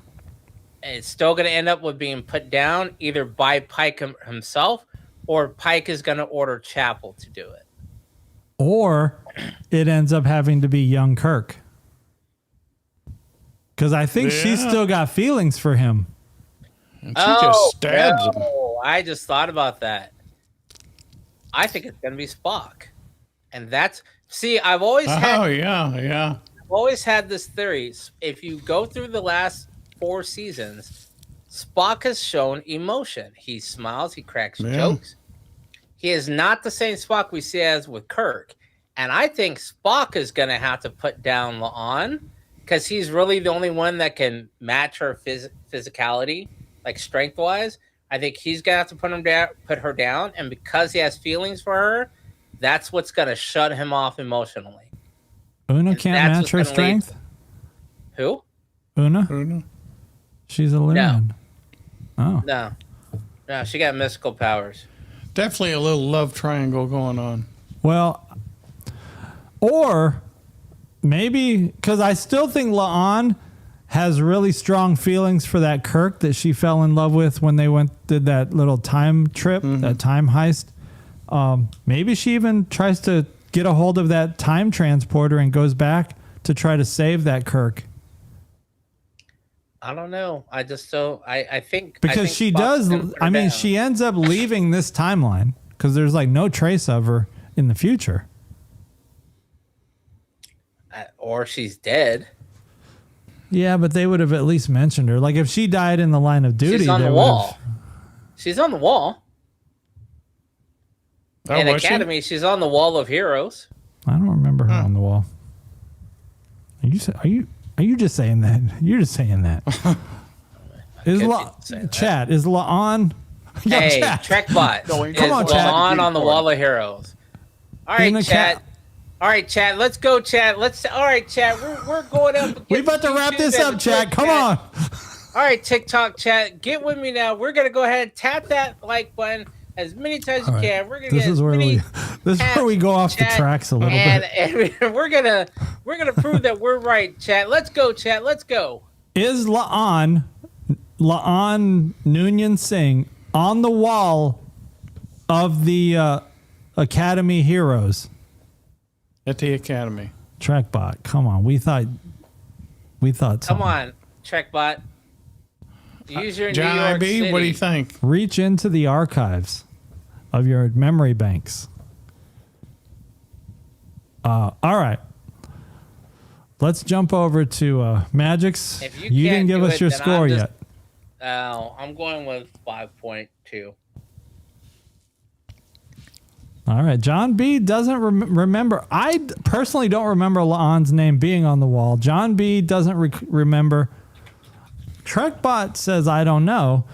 It's still going to end up with being put down either by Pike himself, or Pike is going to order Chapel to do it. Or it ends up having to be young Kirk. Because I think she's still got feelings for him. And she just stabs him. I just thought about that. I think it's going to be Spock. And that's... See, I've always had... Oh, yeah. I've always had this theory. If you go through the last 4 seasons, Spock has shown emotion. He smiles, he cracks jokes. He is not the same Spock we see as with Kirk. And I think Spock is going to have to put down La'an, because he's really the only one that can match her physicality, like strength-wise. I think he's going to have to put her down. And because he has feelings for her, that's what's going to shut him off emotionally. Una can't match her strength? Who? Una? She's a Lyrian. No. No, she got mystical powers. Definitely a little love triangle going on. Well, or maybe, because I still think La'an has really strong feelings for that Kirk that she fell in love with when they did that little time trip, that time heist. Maybe she even tries to get a hold of that time transporter and goes back to try to save that Kirk. I don't know. I just don't. I think because she does. I mean, she ends up leaving this timeline because there's like no trace of her in the future. Or she's dead. Yeah, but they would have at least mentioned her. Like if she died in the line of duty, she's on the wall. She's on the wall. In Academy, she's on the wall of heroes. I don't remember her on the wall. Are you just saying that? You're just saying that. Is La'an? Hey, Chat. Trekbot. Come on, Chat. La'an on the wall of heroes. All right, Chat. All right, Chat. Let's go, Chat. All right, Chat. We're going up. We about to wrap this up, Chat. Come on. All right, TikTok Chat. Get with me now. We're gonna go ahead and tap that like button as many times as you can. We're gonna this is where we go off the tracks a little bit. And we're gonna prove that we're right, Chat. Let's go, Chat. Let's go. Is La'an Noonien Singh on the wall of the Academy heroes? At the Academy. Trekbot, come on. We thought something. Come on, Trekbot. Use your John New York IB, City. what do you think? Reach into the archives of your memory banks. All right. Let's jump over to Magic's. If You you didn't can't give do us it, your then score I'm just- yet. I'm going with 5.2. All right. John B doesn't remember. I personally don't remember La'an's name being on the wall. John B doesn't remember. Trekbot says, I don't know.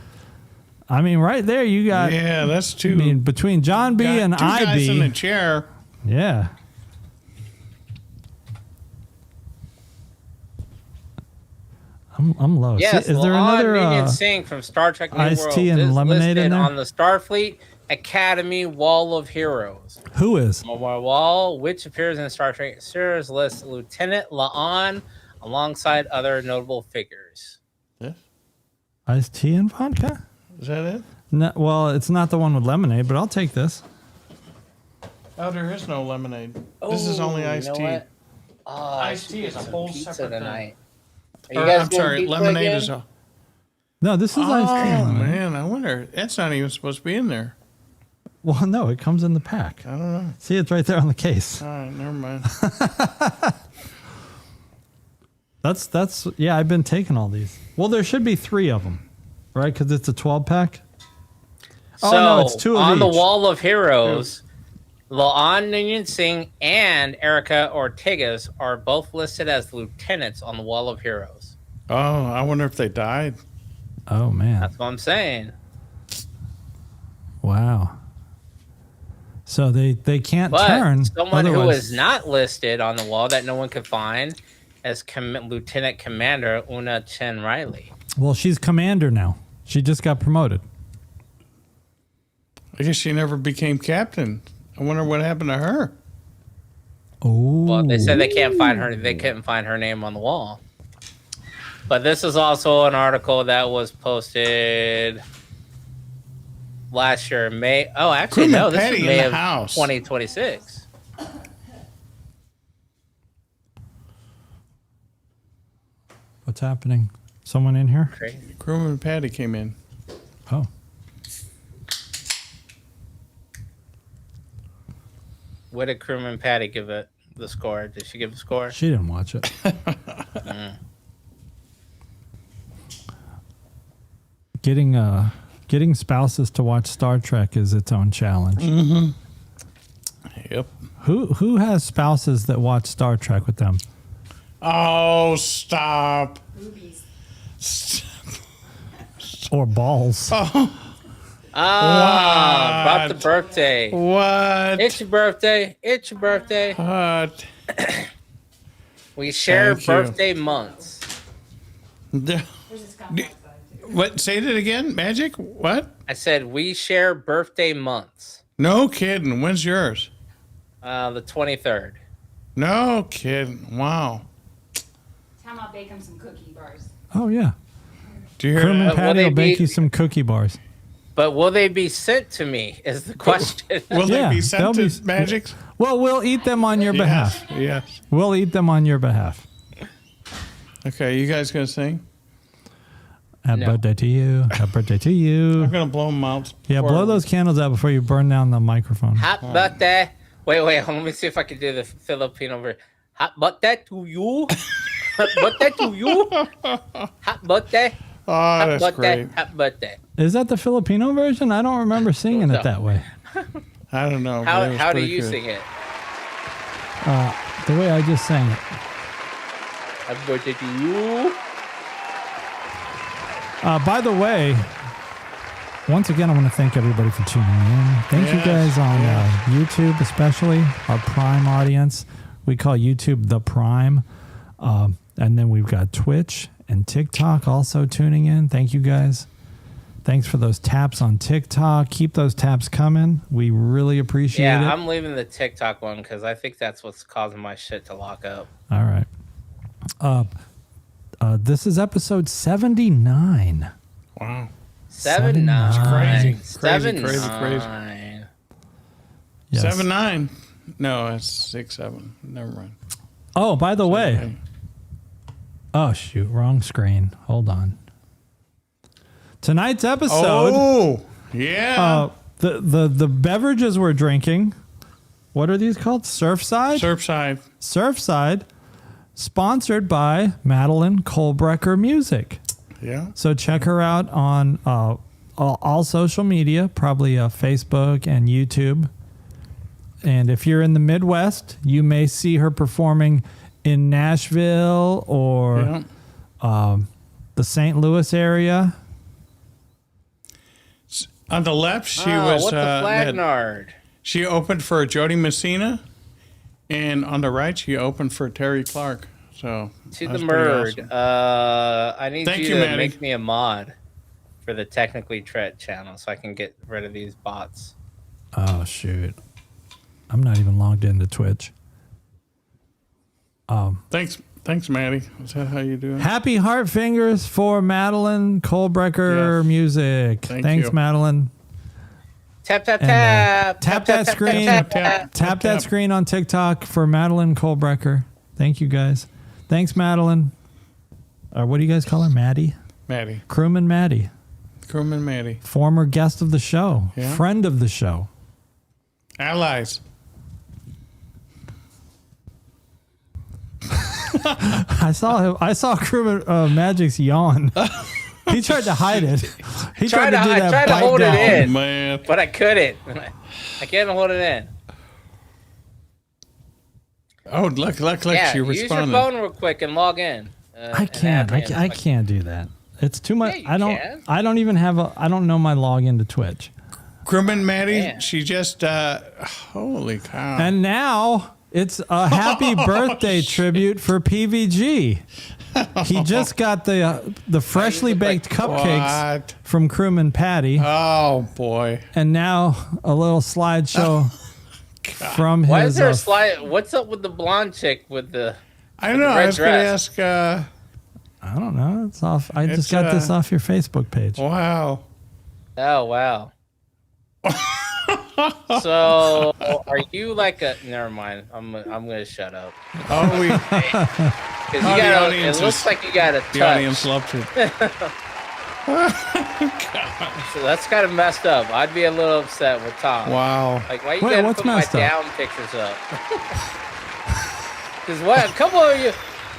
I mean, right there, you got. Yeah, that's two. I mean, between John B got and two guys in the IB. chair. Yeah. I'm low. Yes, Is there La'an another Ninian Singh from Star Trek New iced World tea and is lemonade in listed there? on the Starfleet Academy Wall of Heroes. who is? Memorial Wall, which appears in Star Trek series, lists Lieutenant La'an alongside other notable figures. Iced tea and vodka? Is that it? No, well, it's not the one with lemonade, but I'll take this. Oh, there is no lemonade. This is only iced tea. Oh, Iced tea is a whole pizza separate thing. tonight. Are Or, you guys I'm getting sorry, pizza lemonade again? is a. No, this is iced tea. Oh and lemonade. man, I wonder. That's not even supposed to be in there. Well, no, it comes in the pack. I don't know. See, it's right there on the case. All right, never mind. That's yeah, I've been taking all these. Well, there should be 3 of them, right? Because it's a 12-pack. So, no, it's 2 of on the each. Wall of Heroes, La'an Ninian Singh and Erica Ortegas are both listed as lieutenants on the Wall of Heroes. Oh, I wonder if they died. Oh man, That's what I'm saying. wow. So they can't But turn. someone who otherwise- is not listed on the wall that no one could find is Lieutenant Commander Una Chen Riley. Well, she's commander now. She just got promoted. I guess she never became captain. I wonder what happened to her. Oh, Well, they said they can't find her. They couldn't find her name on the wall. But this is also an article that was posted last year, May. Oh, actually, Crewman no. This Patty is in May the of house. 2026. what's happening? Someone in here? Crazy. Crewman Patty came in. Oh, What did Crewman Patty give it the score? Did she give a score? she didn't watch it. Getting spouses to watch Star Trek is its own challenge. Yep. Who has spouses that watch Star Trek with them? Oh, stop. Or balls? About the What? birthday. What? It's your birthday. It's your birthday. What? We share Thank you. birthday months. What? Say that again. Magic? What? I said we share birthday months. No kidding. When's yours? The 23rd. No kidding. Wow. How about bake him some cookie bars? Oh yeah. Do you hear Crewman that? Patty they will bake be- you some cookie bars. But will they be sent to me? Is the question. Will Yeah, they be they'll sent be- to Magic? Well, we'll eat them on your behalf. Yes. Yes. We'll eat them on your behalf. Okay, you guys gonna sing? Happy No. birthday to you. Happy birthday to you. I'm gonna blow them out. Yeah, blow those candles out before you burn down the microphone. Happy birthday. Wait. Let me see if I can do the Filipino version. Happy birthday to you. Happy birthday to you. Happy birthday. Oh, Happy that's birthday. great. Happy birthday. Is that the Filipino version? I don't remember singing it No. that way. I don't know. but it was How do pretty you good. sing it? The way I just sang it. Happy birthday to you. By the way, once again, I want to thank everybody for tuning in. Thank you Yes, guys on YouTube, especially our Prime audience. We call YouTube the Prime. And then we've got Twitch and TikTok also tuning in. Thank you guys. Thanks for those taps on TikTok. Keep those taps coming. We really appreciate it. Yeah, I'm leaving the TikTok one because I think that's what's causing my shit to lock up. All right. This is episode 79. Wow. 7-9. Crazy. Crazy. 7-9. Yes. 7-9. No, it's 6-7. Never mind. Oh, by the way. Oh, shoot. Wrong screen. Hold on. Tonight's episode. Oh, yeah. The beverages we're drinking. What are these called? Surfside? Surfside. Surfside. sponsored by Madeline Kohlbrecker Music. Yeah. So check her out on all social media, probably Facebook and YouTube. And if you're in the Midwest, you may see her performing in Nashville or the St. Louis area. On the left, she was. what the Flagnard? She opened for Jody Messina, and on the right, she opened for Terry Clark. So To that's the pretty Merd. awesome. I need Thank you you, to Maddie. make me a mod for the Technically Tret channel so I can get rid of these bots. Oh, shoot. I'm not even logged into Twitch. Thanks, Maddie. Is that how you do it? Happy heart fingers for Madeline Kohlbrecker Yes. Music. Thanks, you. Madeline. Tap, tap, And, tap. tap that screen. Tap that screen on TikTok for Madeline Kohlbrecker. Thank you, guys. Thanks, Madeline. What do you guys call her? Maddie? Maddie. Crewman Maddie. Crewman Maddie. Former guest of the show. Yeah. Friend of the show. Allies. I saw Crewman Magic's yawn. He tried to hide it. He tried to do I that tried to bite hold it down. in. Oh, man. But I couldn't. I can't hold it in. Oh, look, Yeah, she use your responded. phone real quick and log in. I can't. I can't do that. It's too much. Yeah, you can. I don't even have I don't know my login to Twitch. Crewman Maddie, Yeah. she just, holy cow. And now it's a happy birthday tribute for PVG. He just got the freshly look like- baked cupcakes What? from Crewman Patty, Oh, boy. and now a little slideshow from Why his. is there a slide? What's up with the blonde chick with the? I don't know. red I was going to dress. ask, I don't know. It's off. I It's, just got this off your Facebook page. wow. Oh wow. So are you like a? Never mind. I'm gonna shut up Oh, because you Oh, the got. audience It looks is- like you got a the touch. audience loved it. So that's kind of messed up. I'd be a little upset with Tom. Wow. Like, why you Wait, gotta what's put my messed up? down pictures up? Because what? A couple of you,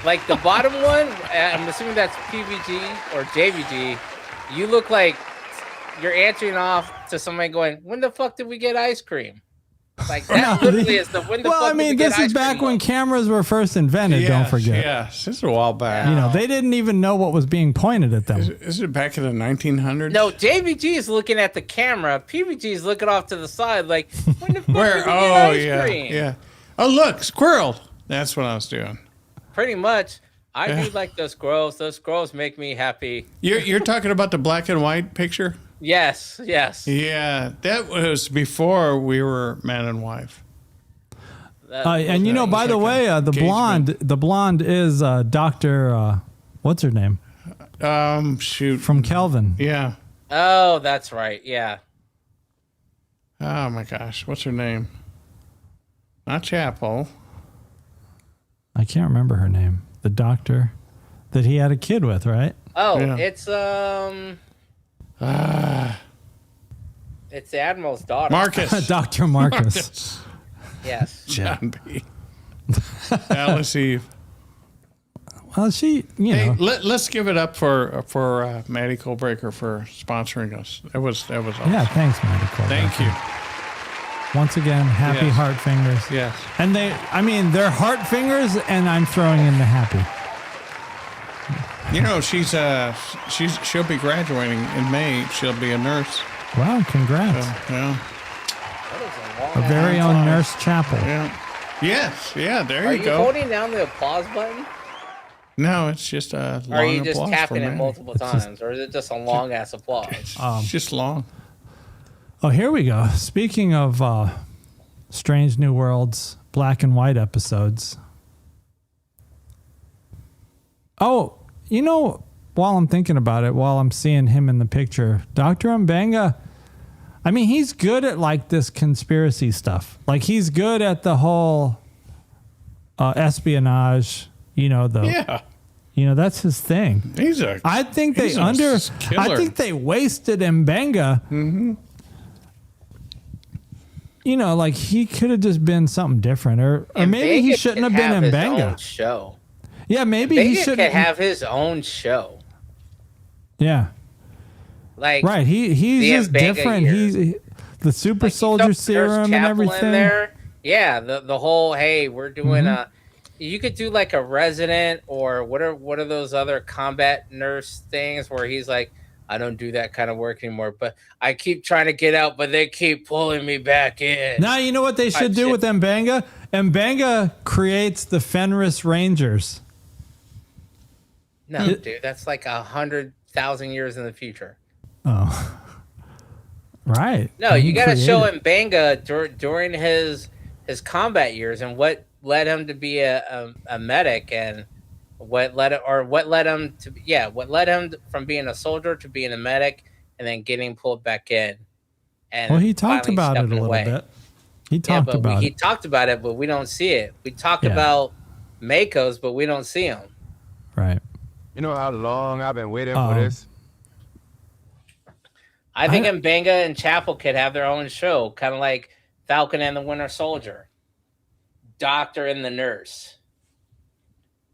like the bottom one, I'm assuming that's PVG or JVG. You look like you're answering off to somebody going, "When the fuck did we get ice cream?" Like that literally is the when the Well, fuck I did we mean, get this is ice back cream when look? cameras were first invented. Don't forget. Yes, this is a while back. You know, they didn't even know what was being pointed at them. Is it back in the 1900s? No, JVG is looking at the camera. PVG is looking off to the side, like, when the fuck Where? did we get Oh, ice yeah. cream? Yeah. Oh, look, squirrel. That's what I was doing. Pretty much. I Yeah. do like those squirrels. Those squirrels make me happy. You're talking about the black and white picture? Yes, yes. Yeah, that was before we were man and wife. And you know, by the way, the blonde is Dr. What's her name? Shoot. From Kelvin. Yeah. Oh, that's right. Yeah. Oh my gosh, what's her name? Not Chapel. I can't remember her name. The doctor that he had a kid with, right? Oh, Yeah. it's it's the Admiral's daughter. Marcus. Dr. Marcus. Yes. John B. Alice Eve. Well, she, you Hey, know. let's give it up for Maddie Kohlbrecker for sponsoring us. That was awesome. Yeah, thanks, Maddie Cole. Thank you. Once again, happy Yes. heart fingers. Yes. And they're heart fingers, and I'm throwing in the happy. You know, she'll be graduating in May. She'll be a nurse. Wow, congrats. Yeah. Our very own Nurse Chapel. Yeah. Yes. Yeah. There Are you you go. holding down the applause button? No, it's just a long Or are you just applause tapping for it Maddie. multiple times? Or is it just a long ass applause? It's just long. Oh, here we go. Speaking of Strange New Worlds black and white episodes. Oh, you know, while I'm thinking about it, while I'm seeing him in the picture, Dr. Mbenga, I mean, he's good at like this conspiracy stuff. Like he's good at the whole espionage, you know, that's his thing. He's a. I think he's a killer. I think they wasted Mbenga. Mm-hmm. You know, like he could have just been something different, or maybe he Vegas shouldn't can have been his own Mbenga. show. Yeah, maybe he Benga should could have his own show. Yeah. Like Right. He's the just Benga different. years. He's the super Like, you soldier throw Nurse serum and Chapel everything. in there. Yeah, the whole hey, we're doing Mm-hmm. you could do like a resident or what are those other combat nurse things where he's like, I don't do that kind of work anymore, but I keep trying to get out, but they keep pulling me back in. Now you know what they should do shit. with Mbanga? Mbanga creates the Fenris Rangers. No, dude, that's like 100,000 years in the future. Oh. Right. No, you got to create show it. him Banga during his combat years and what led him to be a medic and what led him from being a soldier to being a medic and then getting pulled back in. And Well, he talked finally about it a stepping little away. bit. He talked about he it. talked about it, but we don't see it. We talk Yeah. about Makos, but we don't see them. Right. You know how long I've been waiting Um, for this? I think Mbanga and Chapel could have their own show, kind of like Falcon and the Winter Soldier, Doctor and the Nurse,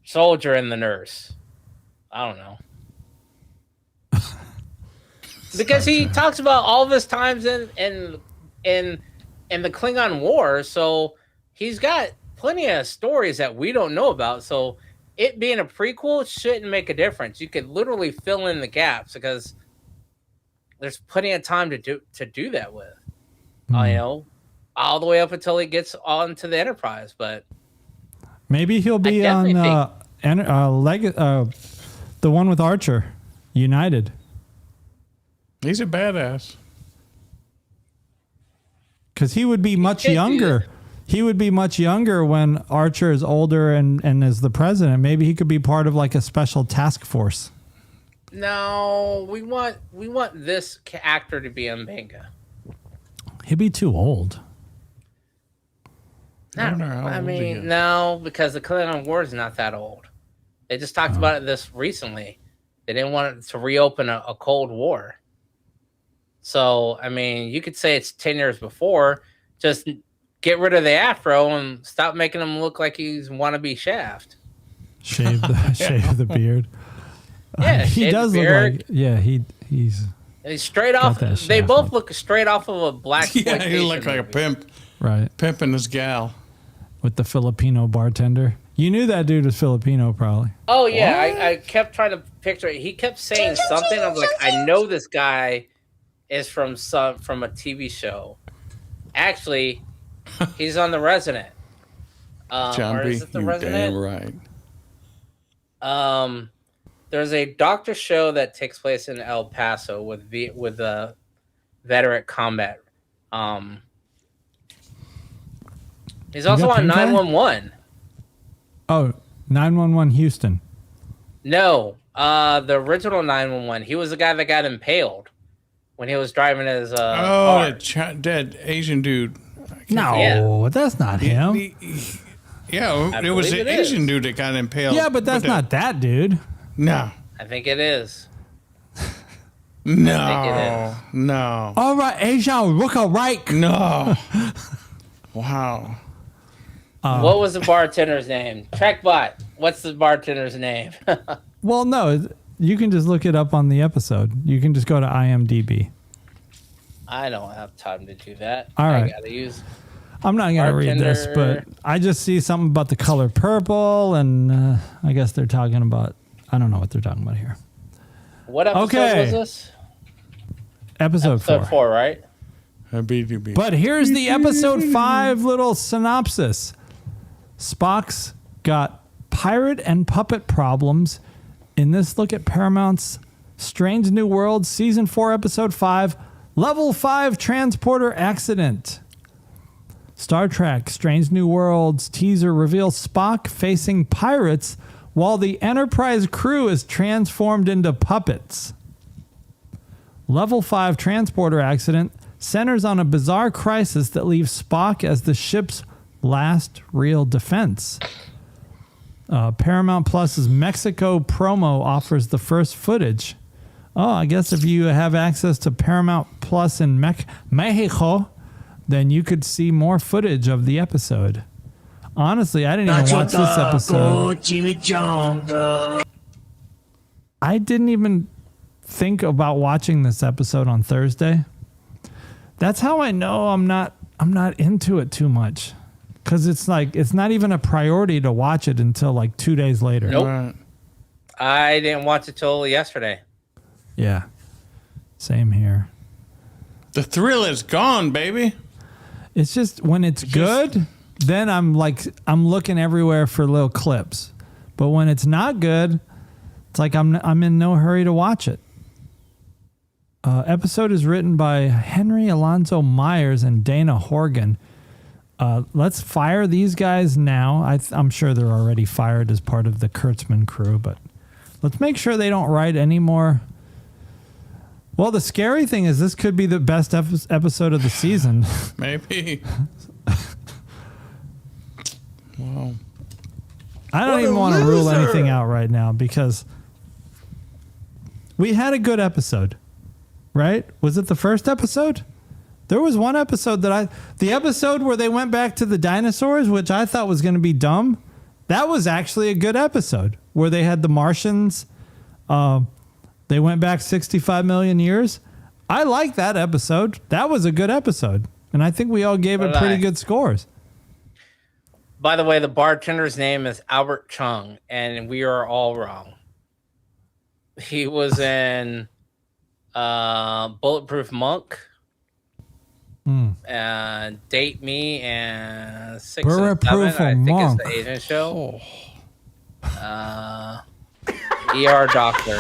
Soldier and the Nurse. I don't know. Because he talks about all of his times in the Klingon War, so he's got plenty of stories that we don't know about. So it being a prequel shouldn't make a difference. You could literally fill in the gaps because there's plenty of time to do that with. You know, all the way up until he gets on to the Enterprise. But Maybe he'll be on definitely the one with Archer, United. He's a badass. Because he would be much could do younger. He would be much younger when Archer is older and is the president. Maybe he could be part of like a special task force. no, we want this actor to be Mbanga. He'd be too old. I wonder how I old he mean, is. no, because the Klingon War is not that old. They just talked about it this recently. They didn't want it to reopen a Cold War. So, I mean, you could say it's 10 years before. Just get rid of the afro and stop making him look like he's wannabe Shaft. Shave the beard. Yeah, He shave does the look beard. like he's And he's straight off. that They Shaft both look. look straight off of a black. Yeah, he looked like a movie. pimp, right pimping his gal. with the Filipino bartender. You knew that dude was Filipino, probably. Oh yeah, I kept trying to picture it. He kept saying something. I was like, I know this guy is from a TV show. Actually, he's on The Resident. John or B, is it The you Resident? damn right. There's a doctor show that takes place in El Paso with veteran combat. He's also got on pink eye? 911. Oh, 911 Houston. No, the original 911. He was the guy that got impaled when he was driving his car. Dead Asian dude. No, Yeah. that's not him. Yeah, it was believe the it is. Asian dude that got impaled. Yeah, but that's not that dude. No, I think it is. no, no, All right, Asian, look right. no. Wow. What was the bartender's name? Trekbot. What's the bartender's name? Well, no, you can just look it up on the episode. You can just go to IMDb. I don't have time to do that. All right. I gotta use. I'm not going to read this, but I just see something about the color purple, and I guess they're talking about, I don't know what they're talking about here. What episode Okay. was this? Episode 4. Episode 4, right? BDB. But here's the episode 5 little synopsis. Spock's got pirate and puppet problems in this look at Paramount's Strange New Worlds Season 4, Episode 5, Level 5 Transporter Accident. Star Trek Strange New Worlds teaser reveals Spock facing pirates while the Enterprise crew is transformed into puppets. Level 5 Transporter Accident centers on a bizarre crisis that leaves Spock as the ship's last real defense. Paramount Plus's Mexico promo offers the first footage. Oh, I guess if you have access to Paramount Plus in Mexico, then you could see more footage of the episode. Honestly, I didn't even watch this episode. I didn't even think about watching this episode on Thursday. That's how I know I'm not into it too much. Because it's like, it's not even a priority to watch it until like 2 days later. Nope. Right. I didn't watch it till yesterday. Yeah. Same here. The thrill is gone, baby. It's just when it's good, then I'm looking everywhere for little clips. But when it's not good, it's like I'm in no hurry to watch it. Episode is written by Henry Alonzo Myers and Dana Horgan. Let's fire these guys now. I'm sure they're already fired as part of the Kurtzman crew, but let's make sure they don't write any more. Well, the scary thing is this could be the best episode of the season. Maybe. Wow. I don't even want to rule anything out right now because we had a good episode, right? Was it the first episode? There was one episode the episode where they went back to the dinosaurs, which I thought was going to be dumb. That was actually a good episode where they had the Martians. They went back 65 million years. I like that episode. That was a good episode. And I think we all gave it pretty good scores. By the way, the bartender's name is Albert Chung, and we are all wrong. He was in Bulletproof Monk, Date Me, and 6 and 7. I think it's the Asian show. ER Doctor.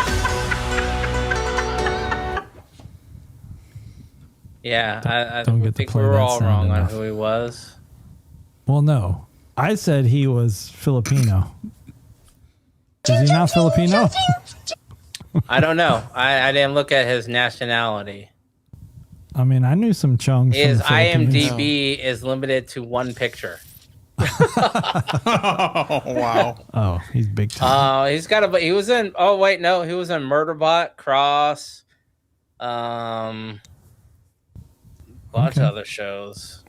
Yeah, I think we were all wrong on who he was. Well, no. I said he was Filipino. Is he not Filipino? I don't know. I didn't look at his nationality. I mean, I knew some Chungs. His IMDb is limited to one picture. Oh, wow. Oh, he's big time. He's got he was in, he was in Murderbot, Cross, bunch of other shows.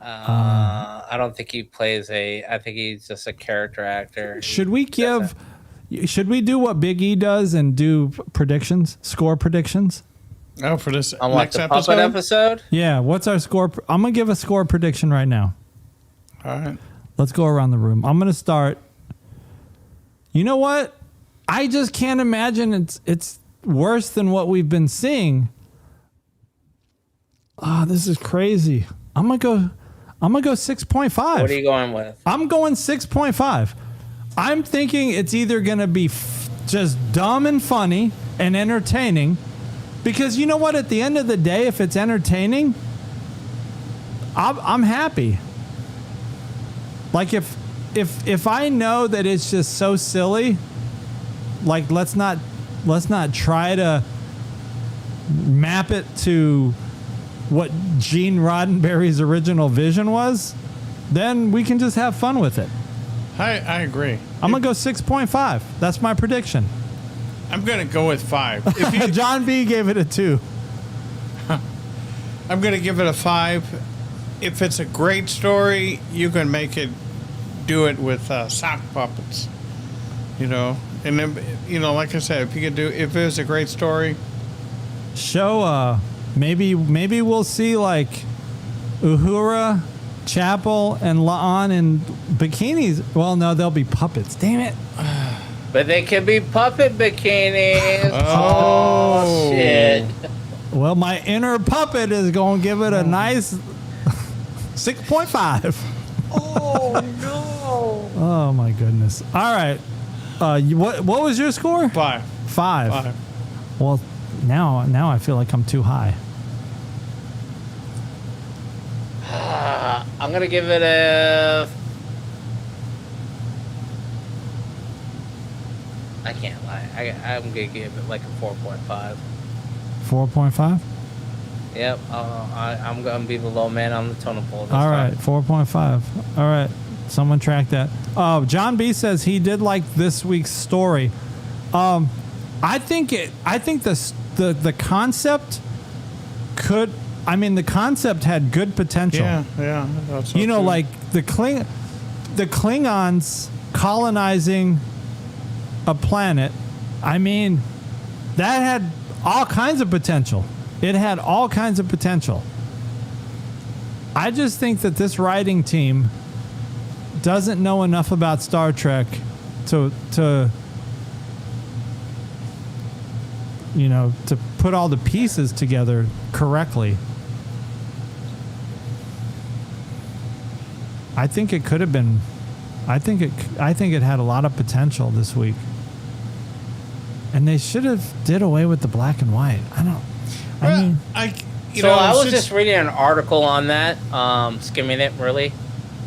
I don't think he plays I think he's just a character actor. Should we do what Big E does and do score predictions? Oh, for this On next the episode? puppet episode? Yeah, what's our score? I'm going to give a score prediction right now. All right. Let's go around the room. I'm going to start. You know what? I just can't imagine it's worse than what we've been seeing. Oh, this is crazy. I'm going to go 6.5. What are you going with? I'm going 6.5. I'm thinking it's either going to be just dumb and funny and entertaining, because you know what? At the end of the day, if it's entertaining, I'm happy. Like if I know that it's just so silly, like let's not try to map it to what Gene Roddenberry's original vision was, then we can just have fun with it. I agree. I'm going to go 6.5. That's my prediction. I'm going to go with 5. John B gave it a 2. I'm going to give it a 5. If it's a great story, you can do it with sock puppets, and then, like I said, if it was a great story, show, maybe we'll see like Uhura, Chapel, and La'an in bikinis. Well, no, they'll be puppets. Damn it. But they can be puppet bikinis. Oh. Shit. Well, my inner puppet is going to give it a nice 6.5. Oh, no. Oh, my goodness. All right. What was your score? 5. 5. Well, now I feel like I'm too high. I'm going to give it a... I can't lie. I'm going to give it like a 4.5. 4.5? Yep. I'm going to be the low man on the totem pole. All right. 4.5. All right. Someone track that. John B says he did like this week's story. I think the concept the concept had good potential. Yeah. Like the the Klingons colonizing a planet, I mean, that had all kinds of potential. It had all kinds of potential. I just think that this writing team doesn't know enough about Star Trek to put all the pieces together correctly. I think it could have been. I think it had a lot of potential this week, and they should have did away with the black and white. I was just reading an article on that, skimming it really.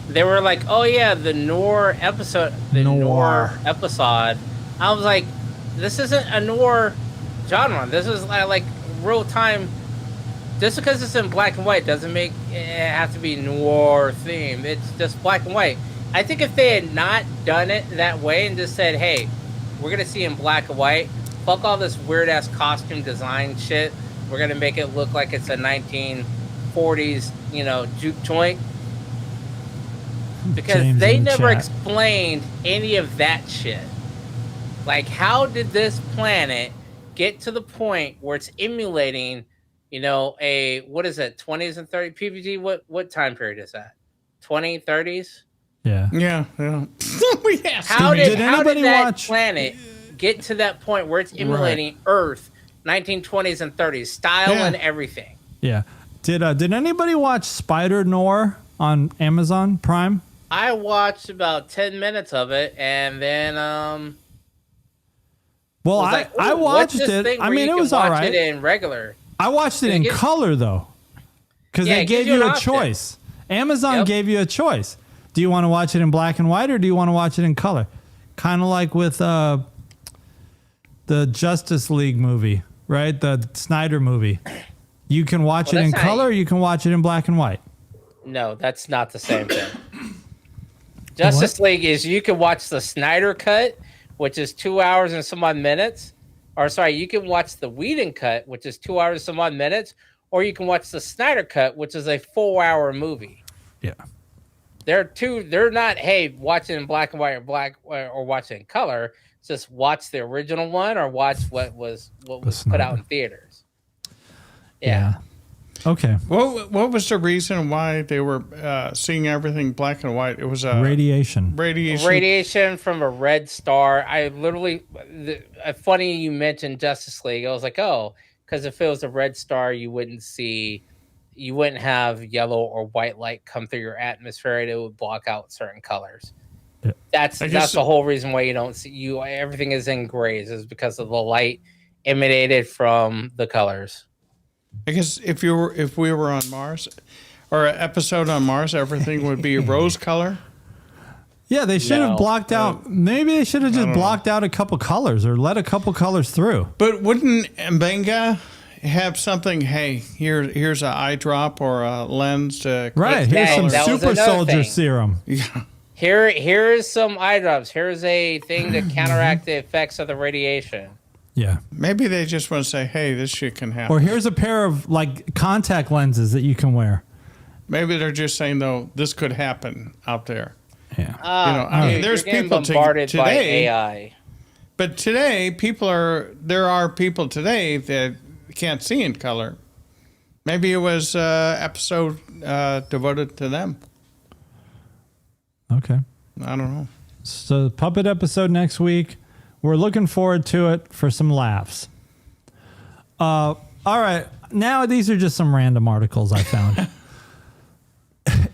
They were like, "Oh yeah, the Noir episode, episode." I was like, "This isn't a Noir genre. This is like real time." Just because it's in black and white doesn't make it have to be noir themed. It's just black and white. I think if they had not done it that way and just said, "Hey, we're gonna see in black and white. Fuck all this weird ass costume design shit. We're gonna make it look like it's a 1940s, juke joint." Because James they in the never chat. explained any of that shit. Like, how did this planet get to the point where it's emulating, a, what is it, 20s and 30s? PVG, what time period is that? 20, 30s? Yeah. Yeah. Yes. How Did did anybody that watch- planet get to that point where it's emulating Earth, 1920s and 30s, style Yeah. and everything? Yeah. Did anybody watch Spider Noir on Amazon Prime? I watched about 10 minutes of it, and then Well, was like, I "Ooh, what's watched this it. thing I where mean, you it can was all watch right. it in regular." I watched it in It- color though, because Yeah, they it gives gave you you an a option. choice. Amazon Yep. gave you a choice. Do you want to watch it in black and white or do you want to watch it in color? Kind of like with the Justice League movie, right? The Snyder movie. You can watch Well, it in that's not- color. Or you can watch it in black and white. No, that's not the same thing. Justice League is you can watch the Snyder cut, which is 2 hours and some odd minutes. Or sorry, you can watch the Whedon cut, which is 2 hours and some odd minutes, or you can watch the Snyder cut, which is a 4-hour movie. Yeah. They're not, hey, watch it in black and white or watch it in color. It's just watch the original one or watch what was put out in theaters. Yeah. Okay. What was the reason why they were seeing everything black and white? It was Radiation. Radiation from a red star. I literally, funny you mentioned Justice League. I was like, oh, because if it was a red star, you wouldn't have yellow or white light come through your atmosphere. It would block out certain colors. Yeah. That's the whole reason why you don't see everything is in grays is because of the light emanated from the colors. I guess if we were on Mars, or an episode on Mars, everything would be rose color. Yeah, they should have No. blocked out. Maybe they should have just blocked out a couple colors or let a couple colors through. But wouldn't Mbenga have something? Hey, here's an eye drop or a lens to Right. Here's some that was super another soldier thing. serum. Yeah. Here's some eye drops. Here's a thing to counteract the effects of the radiation. Yeah. Maybe they just want to say, hey, this shit can happen. Or here's a pair of like contact lenses that you can wear. Maybe they're just saying, though, this could happen out there. Yeah. I mean, Dude, there's you're getting people bombarded by today. AI. But today, there are people today that can't see in color. Maybe it was episode devoted to them. Okay. I don't know. So puppet episode next week. We're looking forward to it for some laughs. All right. Now these are just some random articles I found.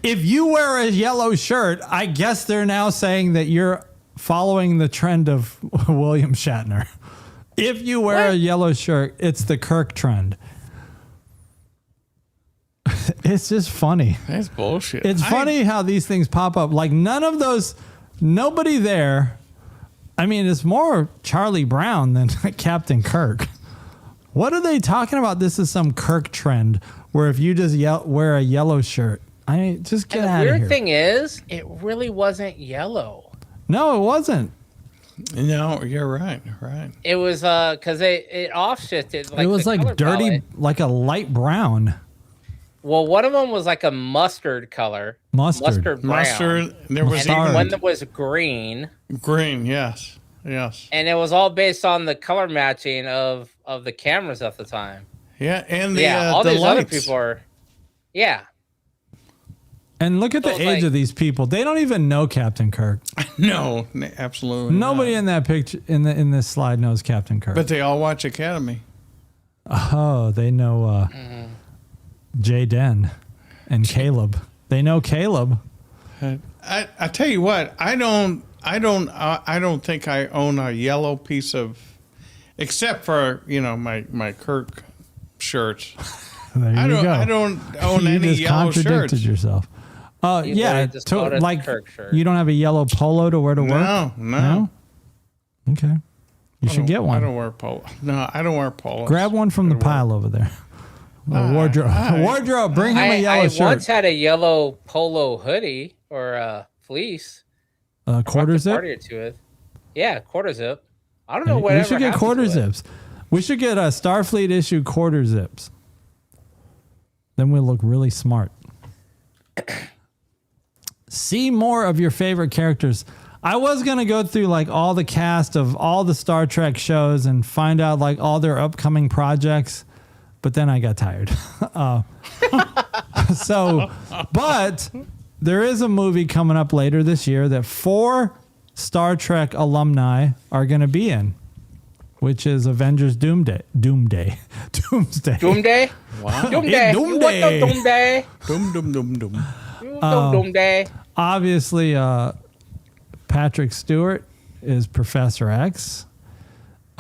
If you wear a yellow shirt, I guess they're now saying that you're following the trend of William Shatner. If you wear a yellow shirt, it's the Kirk trend. It's just funny. That's bullshit. It's funny how these things pop up. Like nobody there. I mean, it's more Charlie Brown than Captain Kirk. What are they talking about? This is some Kirk trend where if you just wear a yellow shirt, I mean, just get And the out of here. weird thing is, it really wasn't yellow. No, it wasn't. No, you're right. Right. It was because it off shifted. Like it was the like color dirty, palette. like a light brown. Well, one of them was like a mustard color. Mustard. Brown. Mustard. There was And then even one that was green. green. Yes. Yes. And it was all based on the color matching of the cameras at the time. Yeah. And the all the these lights. other people are. Yeah. And look at So the it's age like- of these people. They don't even know Captain Kirk. No, absolutely. Nobody not. in that picture in this slide knows Captain Kirk. But they all watch Academy. Oh, they know Jay Den and Caleb. They know Caleb. I tell you what, I don't think I own a yellow piece of, except for my Kirk shirts. There you go. I don't own You any just yellow contradicted shirts. yourself. You Yeah, literally just called it a like Kirk shirt. you don't have a yellow polo to wear to work. No. Okay, you should get I one. don't wear polo. No, I don't wear polo. Grab one from the pile over there. Wardrobe. Wardrobe. Bring him a yellow I shirt. once had a yellow polo hoodie or a fleece. Quarter Rocked a zip. party or two with. Yeah, quarter zip. I don't know what. We should get quarter zips. We should get a Starfleet issue quarter zips. Then we'll look really smart. See more of your favorite characters. I was going to go through like all the cast of all the Star Trek shows and find out like all their upcoming projects, but then I got tired. But there is a movie coming up later this year that 4 Star Trek alumni are going to be in, which is Avengers Doomsday. Doomday? Wow. Doomday. You want Doomday. the Doomday? Doom. You want the Doomday? Obviously, Patrick Stewart is Professor X.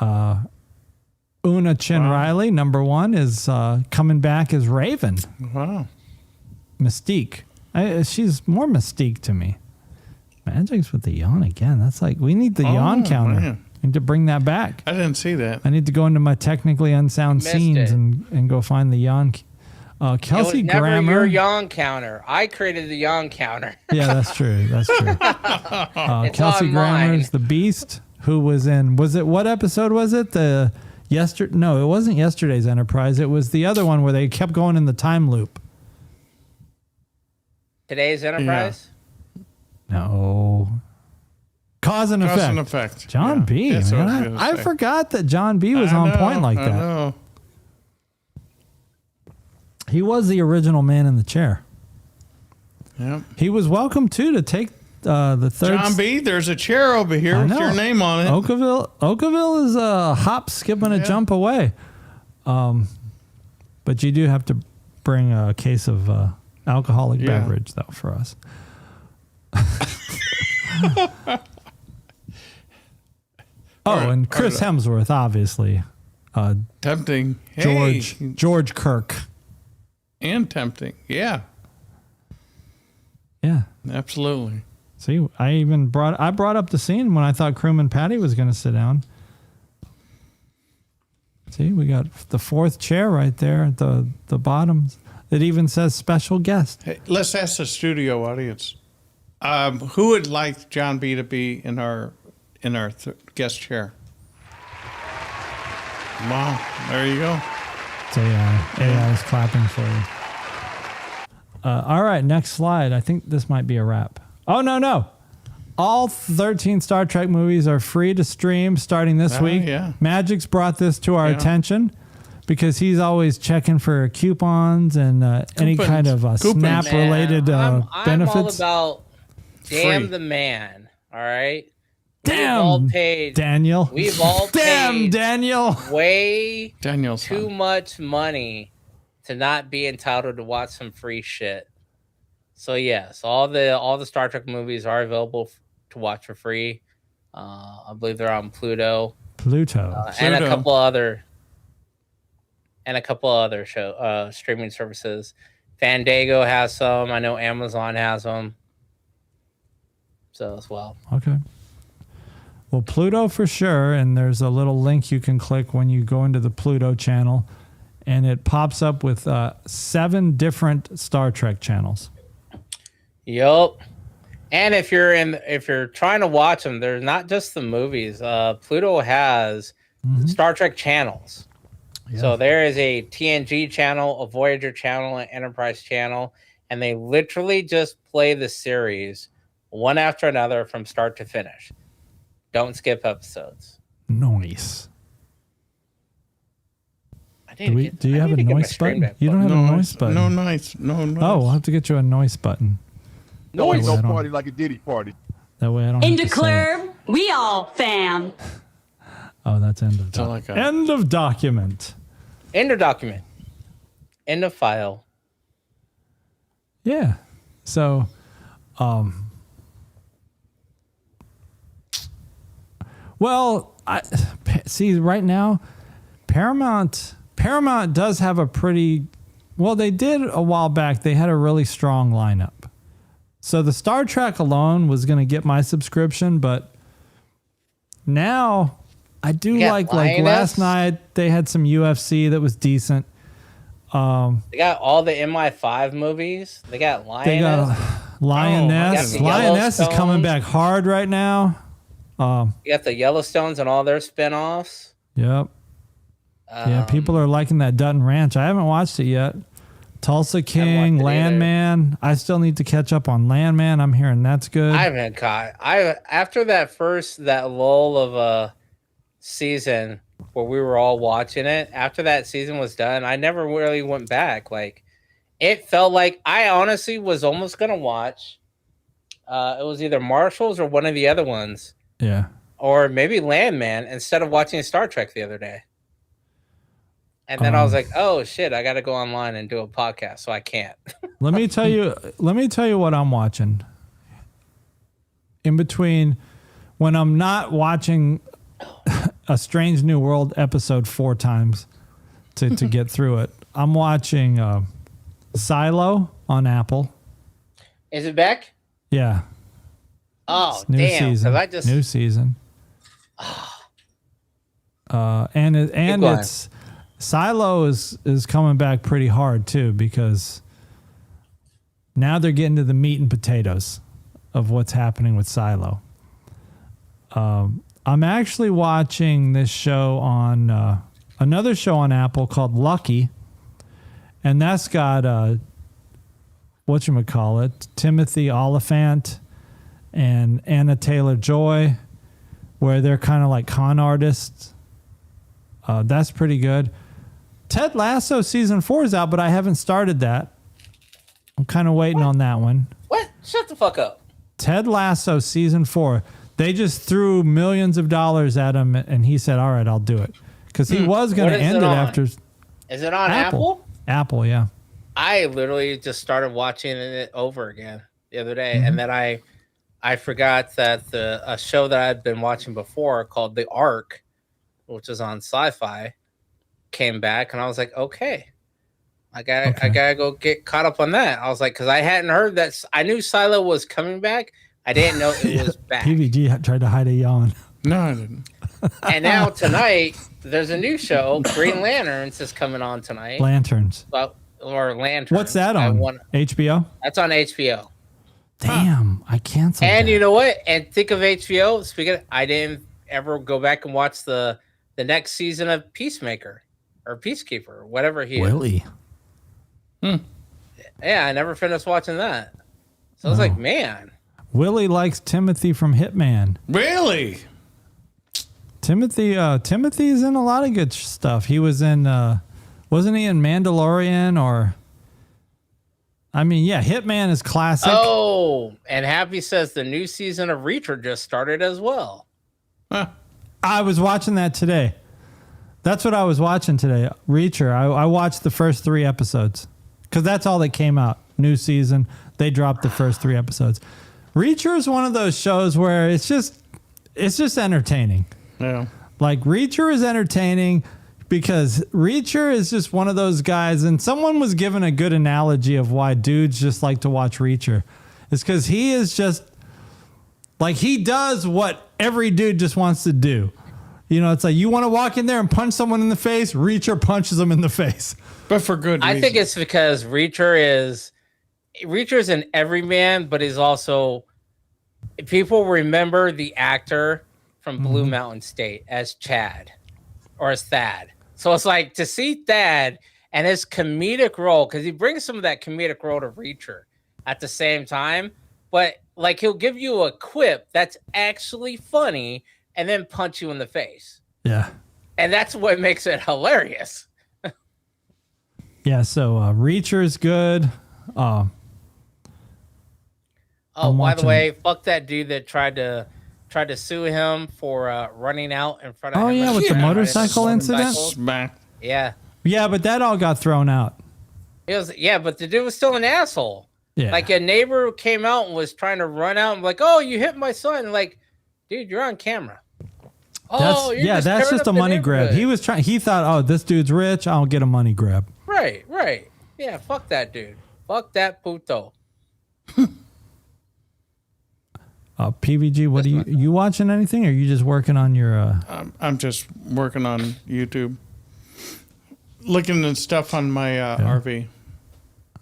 Una Chin Riley, number 1, is coming back as Raven. Wow. Mystique. She's more Mystique to me. Magic's with the yawn again. That's like, we need the yawn counter. man. Need to bring that back. I didn't see that. I need to go into my technically unsound Missed scenes it. and go find the yawn. Kelsey It was never Grammer. your yawn counter. I created the yawn counter. Yeah, that's true. That's true. It's Kelsey on Grammer's mine. the Beast, who was in. What episode was it? No, it wasn't yesterday's Enterprise. It was the other one where they kept going in the time loop. Today's Enterprise. No. Cause and Effect. Cause and effect. John Yeah. B. That's what I was Man, gonna I say. forgot that John B. was I on know, point like I that. know. He was the original man in the chair. Yep. He was welcome too to take the third. John B. There's a chair over here I with know. your name on it. Oakville is a hop, skip, and a jump away. But you do have to bring a case of alcoholic Yeah. beverage, though, for us. And Chris Hemsworth, obviously. Tempting. Hey. George Kirk. And tempting. Yeah. Yeah. Absolutely. See, I brought up the scene when I thought Crewman Patty was going to sit down. See, we got the 4th chair right there at the bottom. It even says special guest. Hey, let's ask the studio audience. Who would like John B. to be in our guest chair? Wow. There you go. So AI is clapping for you. All right, next slide. I think this might be a wrap. Oh, no. All 13 Star Trek movies are free to stream starting this week. Yeah. Magic's brought this to our attention because he's always checking for coupons and any Coupons. kind of Coupons. snap-related I'm benefits. all about damn Free. the man. All right. Damn, We've all paid. Daniel. We've all Damn, paid Daniel. way Daniel's too son. much money to not be entitled to watch some free shit. So yes, all the Star Trek movies are available to watch for free. I believe they're on Pluto, Pluto. and a Pluto. couple other show streaming services. Fandango has some. I know Amazon has them. So as well. Okay. Well, Pluto for sure, and there's a little link you can click when you go into the Pluto channel, and it pops up with 7 different Star Trek channels. Yup. And if you're trying to watch them, there's not just the movies. Pluto has Star Trek channels. So there is a TNG channel, a Voyager channel, an Enterprise channel, and they literally just play the series one after another from start to finish. Don't skip episodes. Noise. I need to Do you have a noise button? You don't have a noise button. No noise. No noise. Oh, we'll have to get you a noise button. No, ain't That way no I don't- party like a Diddy party. That way I don't In have the to say it. club, we all fam. Oh, that's end of all I got. end of document. End of document. End of file. Yeah. So, well, see right now, Paramount does have a pretty, well, they did a while back. They had a really strong lineup. So the Star Trek alone was going to get my subscription, but now I do You got like Lioness? last night they had some UFC that was decent. They got all the MI5 movies. They got Lioness. They got Lioness. Oh, Lioness is coming Yellowstones. back hard right now. You got the Yellowstones and all their spinoffs. Yep. Yeah, people are liking that Dutton Ranch. I haven't watched it yet. Tulsa King, watched it either. Landman. I still need to catch up on Landman. I'm hearing that's good. I haven't caught. After that lull of a season where we were all watching it. After that season was done, I never really went back. Like, it felt like I honestly was almost gonna watch. It was either Marshalls or one of the other ones, yeah. or maybe Landman instead of watching Star Trek the other day. And then I was like, "Oh shit! I got to go online and do a podcast, so I can't." Let me tell you what I'm watching. In between when I'm not watching A Strange New World episode 4 times to get through it, I'm watching Silo on Apple. Is it back? Yeah. Oh New damn! season. Because I just New season. And going. it's Silo is coming back pretty hard too, because now they're getting to the meat and potatoes of what's happening with Silo. I'm actually watching this show on another show on Apple called Lucky, and that's got whatchamacallit, Timothy Oliphant and Anna Taylor-Joy, where they're kind of like con artists. That's pretty good. Ted Lasso season 4 is out, but I haven't started that. I'm kind of waiting on that one. what? Shut the fuck up! Ted Lasso season 4. They just threw millions of dollars at him, and he said, "All right, I'll do it," because he was going What to is end it it on? after Is it on Apple? Apple, yeah. I literally just started watching it over again the other day, and then I forgot that a show that I'd been watching before called The Ark, which is on Sci-Fi, came back, and I was like, okay, I gotta go get caught up on that. I was like, because I hadn't heard that. I knew Silo was coming back. I didn't know it was back. PVG tried to hide a yawn. No, I didn't. And now tonight there's a new show, Green Lanterns, is coming on tonight. Lanterns. Or Lanterns. What's that on? HBO? That's on HBO. Damn, I canceled And that. you know what? And think of HBO. Speaking of, I didn't ever go back and watch the next season of Peacemaker or Peacekeeper, or whatever he is. Willie. Yeah, I never finished watching that. So I was like, man. Willie likes Timothy from Hitman. Really? Timothy's in a lot of good stuff. He was in, wasn't he in Mandalorian or? I mean, yeah, Hitman is classic. Oh, and Happy says the new season of Reacher just started as well. I was watching that today. That's what I was watching today. Reacher. I watched the first 3 episodes because that's all that came out. New season. They dropped the first 3 episodes. Reacher is one of those shows where it's just entertaining. Yeah. Like Reacher is entertaining because Reacher is just one of those guys, and someone was given a good analogy of why dudes just like to watch Reacher. It's because he is just like, he does what every dude just wants to do. You know, it's like, you want to walk in there and punch someone in the face, Reacher punches them in the face. But for good reason. I think it's because Reacher's an everyman, but he's also, people remember the actor from Blue Mountain State as Chad or as Thad. So it's like to see Thad and his comedic role, because he brings some of that comedic role to Reacher at the same time, but like he'll give you a quip that's actually funny and then punch you in the face. Yeah. And that's what makes it hilarious. Yeah, so Reacher is good. Oh, I'm by the watching- way, fuck that dude that tried to sue him for running out in front of Oh, him. yeah, with the Yeah. motorcycle incident? Smack. Yeah. Yeah, but that all got thrown out. It was, yeah, but the dude was still an asshole. Yeah. Like a neighbor came out and was trying to run out and like, oh, you hit my son. Like, dude, you're on camera. Oh, you're that's tearing just up a the money grab. neighborhood. He thought, oh, this dude's rich, I'll get a money grab. Right. Yeah, fuck that dude. Fuck that puto. PVG, what are you watching anything, or are you just working on your I'm just working on YouTube, looking at stuff on my RV.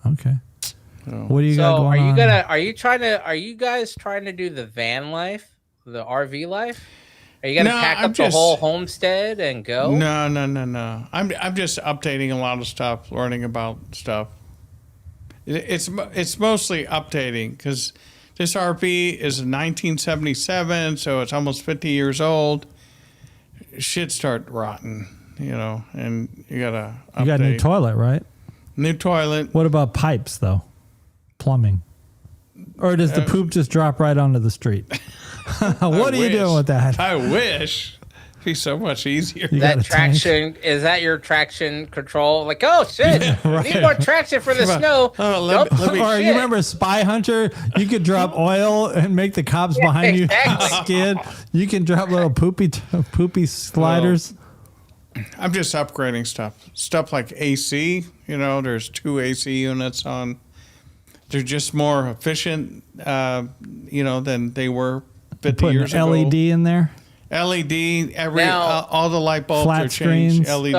Okay. So, What do you got So going on? are you guys trying to do the van life, the RV life? Are you gonna No, pack I'm up the just- whole homestead and go? No. I'm just updating a lot of stuff, learning about stuff. It's mostly updating because this RV is 1977, so it's almost 50 years old. Shit start rotting, and you gotta update. You got a new toilet, right? New toilet. What about pipes, though? Plumbing. Or does the poop just drop right onto the street? What are you doing with that? I wish. It'd be so much easier. You got That a tank? traction, is that your traction control? Like, oh shit, need more traction for the Come on. snow. Oh, let me- Or you shit. remember Spy Hunter? You could drop oil and make the cops behind you exactly. skid. You can drop little poopy sliders. I'm just upgrading stuff like AC. There's 2 AC units on. They're just more efficient, than they were 50 Putting years an LED ago. in there. LED. Now- All the light bulbs Flat are changed. screens. LED.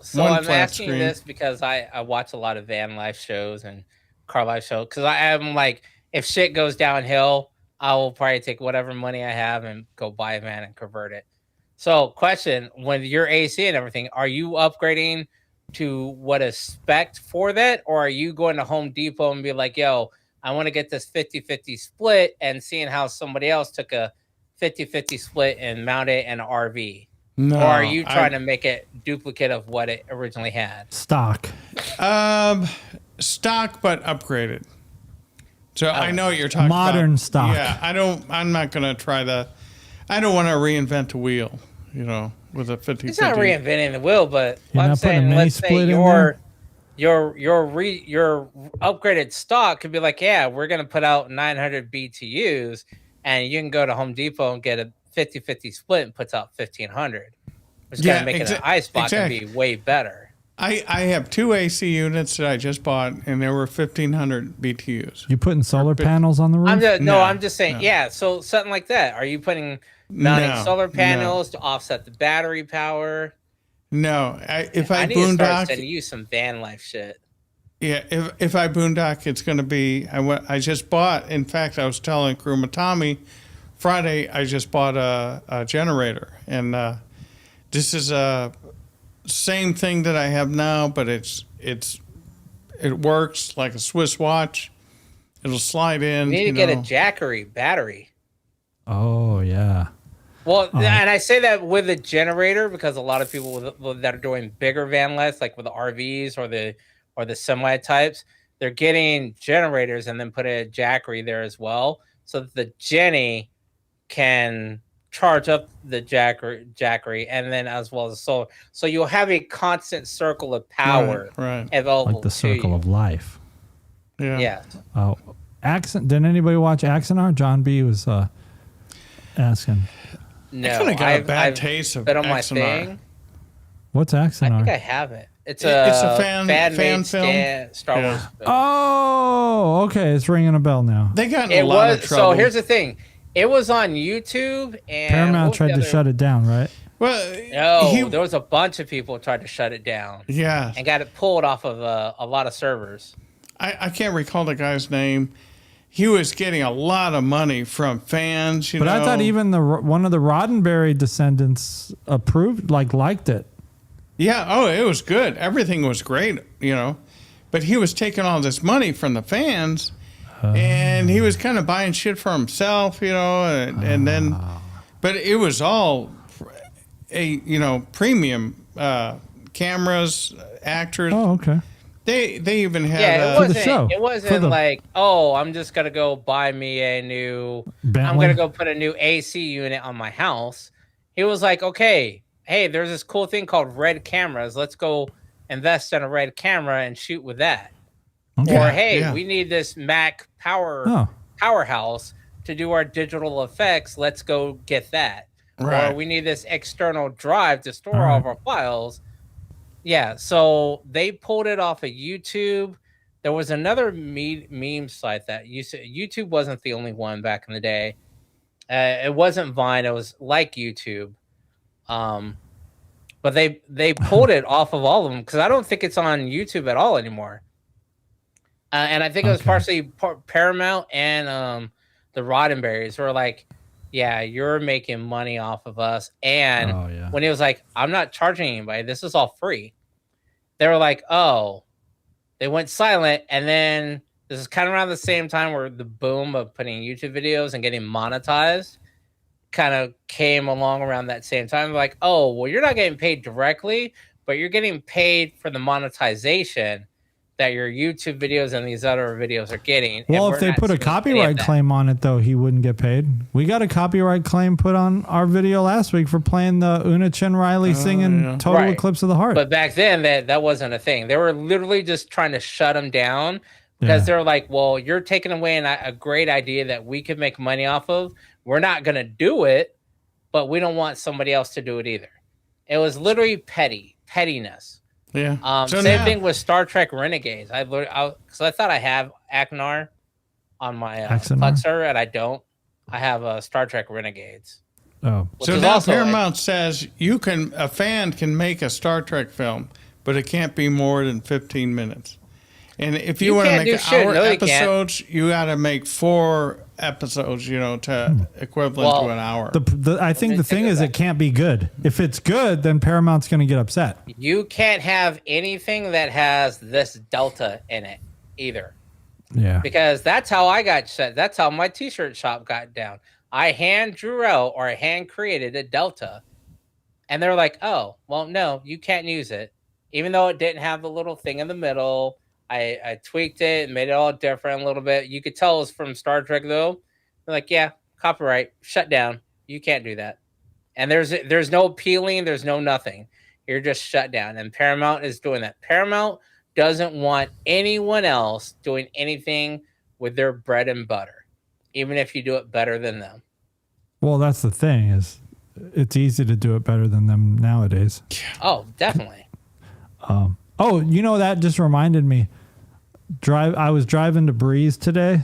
So one I'm flat asking screen. this because I watch a lot of van life shows and car life shows because I'm like, if shit goes downhill, I will probably take whatever money I have and go buy a van and convert it. So, question: when you're AC and everything, are you upgrading to what is spec for that, or are you going to Home Depot and be like, "Yo, I want to get this 50-50 split," and seeing how somebody else took a 50-50 split and mounted it in an RV? No, Or are you trying to make it duplicate of what it originally had? Stock. Stock but upgraded. So I know what you're talking about. Modern stock. Yeah, I'm not gonna try that. I don't want to reinvent the wheel. With a 50. It's not reinventing the wheel, but You're I'm not putting a saying, mini let's say split in there? your upgraded stock could be like, yeah, we're gonna put out 900 BTUs, and you can go to Home Depot and get a 50-50 split and puts out 1500, which is gonna make it an ice box and be way better. I have 2 AC units that I just bought, and they were 1,500 BTUs. You putting solar panels on the roof? I'm just saying, yeah. So something like that. Are you putting mounting solar panels to offset the battery power? No, if I need to start boondock, sending you some van life shit. yeah, if I boondock, it's going to be. I just bought. In fact, I was telling Kurumatami Friday. I just bought a generator, and this is a same thing that I have now, but it works like a Swiss watch. It'll slide in. You need to get a Jackery battery. Oh, yeah. Well, and I say that with a generator because a lot of people that are doing bigger van lives, like with the RVs or the semi types, they're getting generators and then put a Jackery there as well, so that the Jenny can charge up the Jackery and then as well as the solar. So you'll have a constant circle of power Right. available Like the to circle you. of life. Yeah. Yeah. Oh, did anybody watch Axonar? John B was asking. No, I kind of got a bad I've taste of been on my Axonar. thing. What's I Axonar? think I haven't. It's It's a a fan made film. Star Yeah. Wars film. Oh, okay. It's ringing a bell now. They got in It a lot was of trouble. so. Here's the thing. It was on YouTube, and Paramount tried to shut it down, right? well, No, there was a bunch of people tried to shut it down yeah. and got it pulled off of a lot of servers. I can't recall the guy's name. He was getting a lot of money from fans, But I thought even one of the Roddenberry descendants liked it. Yeah. Oh, it was good. Everything was great, you know. But he was taking all this money from the fans, and he was kind of buying shit for himself, you know. And then, but it was all premium cameras, actors. Oh, okay. They even had Yeah, For the show. it For wasn't the- like, oh, I'm just gonna go buy me a new. I'm Bentley? gonna go put a new AC unit on my house. He was like, okay, hey, there's this cool thing called Red cameras. Let's go invest in a Red camera and shoot with that. Okay. Or hey, yeah. we need this Mac Oh. powerhouse to do our digital effects. Let's go get that. Right. Or we need this external drive to store all of our files. Yeah, so they pulled it off of YouTube. There was another meme site that YouTube wasn't the only one back in the day. It wasn't Vine. It was like YouTube. But they pulled it off of all of them because I don't think it's on YouTube at all anymore. And I think it was partially Paramount and the Roddenberrys were like, yeah, you're making money off of us. And when it was like, I'm not charging anybody, this is all free. They were like, oh, they went silent. And then this is kind of around the same time where the boom of putting YouTube videos and getting monetized kind of came along around that same time. Like, oh, well, you're not getting paid directly, but you're getting paid for the monetization that your YouTube videos and these other videos are getting. Well, if they put a copyright claim on it, though, he wouldn't get paid. We got a copyright claim put on our video last week for playing the Una Chin Riley singing Total Eclipse of the Heart. But back then, that wasn't a thing. They were literally just trying to shut them down because they're like, well, you're taking away a great idea that we could make money off of. We're not going to do it, but we don't want somebody else to do it either. It was literally pettiness. Yeah. Same thing with Star Trek Renegades. Because I thought I have Aknar on my Plexer, and I don't. I have Star Trek Renegades. Oh, so now Paramount says a fan can make a Star Trek film, but it can't be more than 15 minutes. And if you want to make hour episodes, you got to make 4 episodes, to equivalent to an hour. I think the thing is it can't be good. If it's good, then Paramount's going to get upset. You can't have anything that has this delta in it either. Yeah. Because that's how I got set. That's how my t-shirt shop got down. I hand drew out or hand created a delta. And they're like, oh, well, no, you can't use it. Even though it didn't have the little thing in the middle. I tweaked it and made it all different a little bit. You could tell it was from Star Trek, though. They're like, yeah, copyright, shut down. You can't do that. And there's no appealing. There's no nothing. You're just shut down. And Paramount is doing that. Paramount doesn't want anyone else doing anything with their bread and butter, even if you do it better than them. Well, that's the thing is it's easy to do it better than them nowadays. Oh, definitely. That just reminded me. I was driving to Breeze today,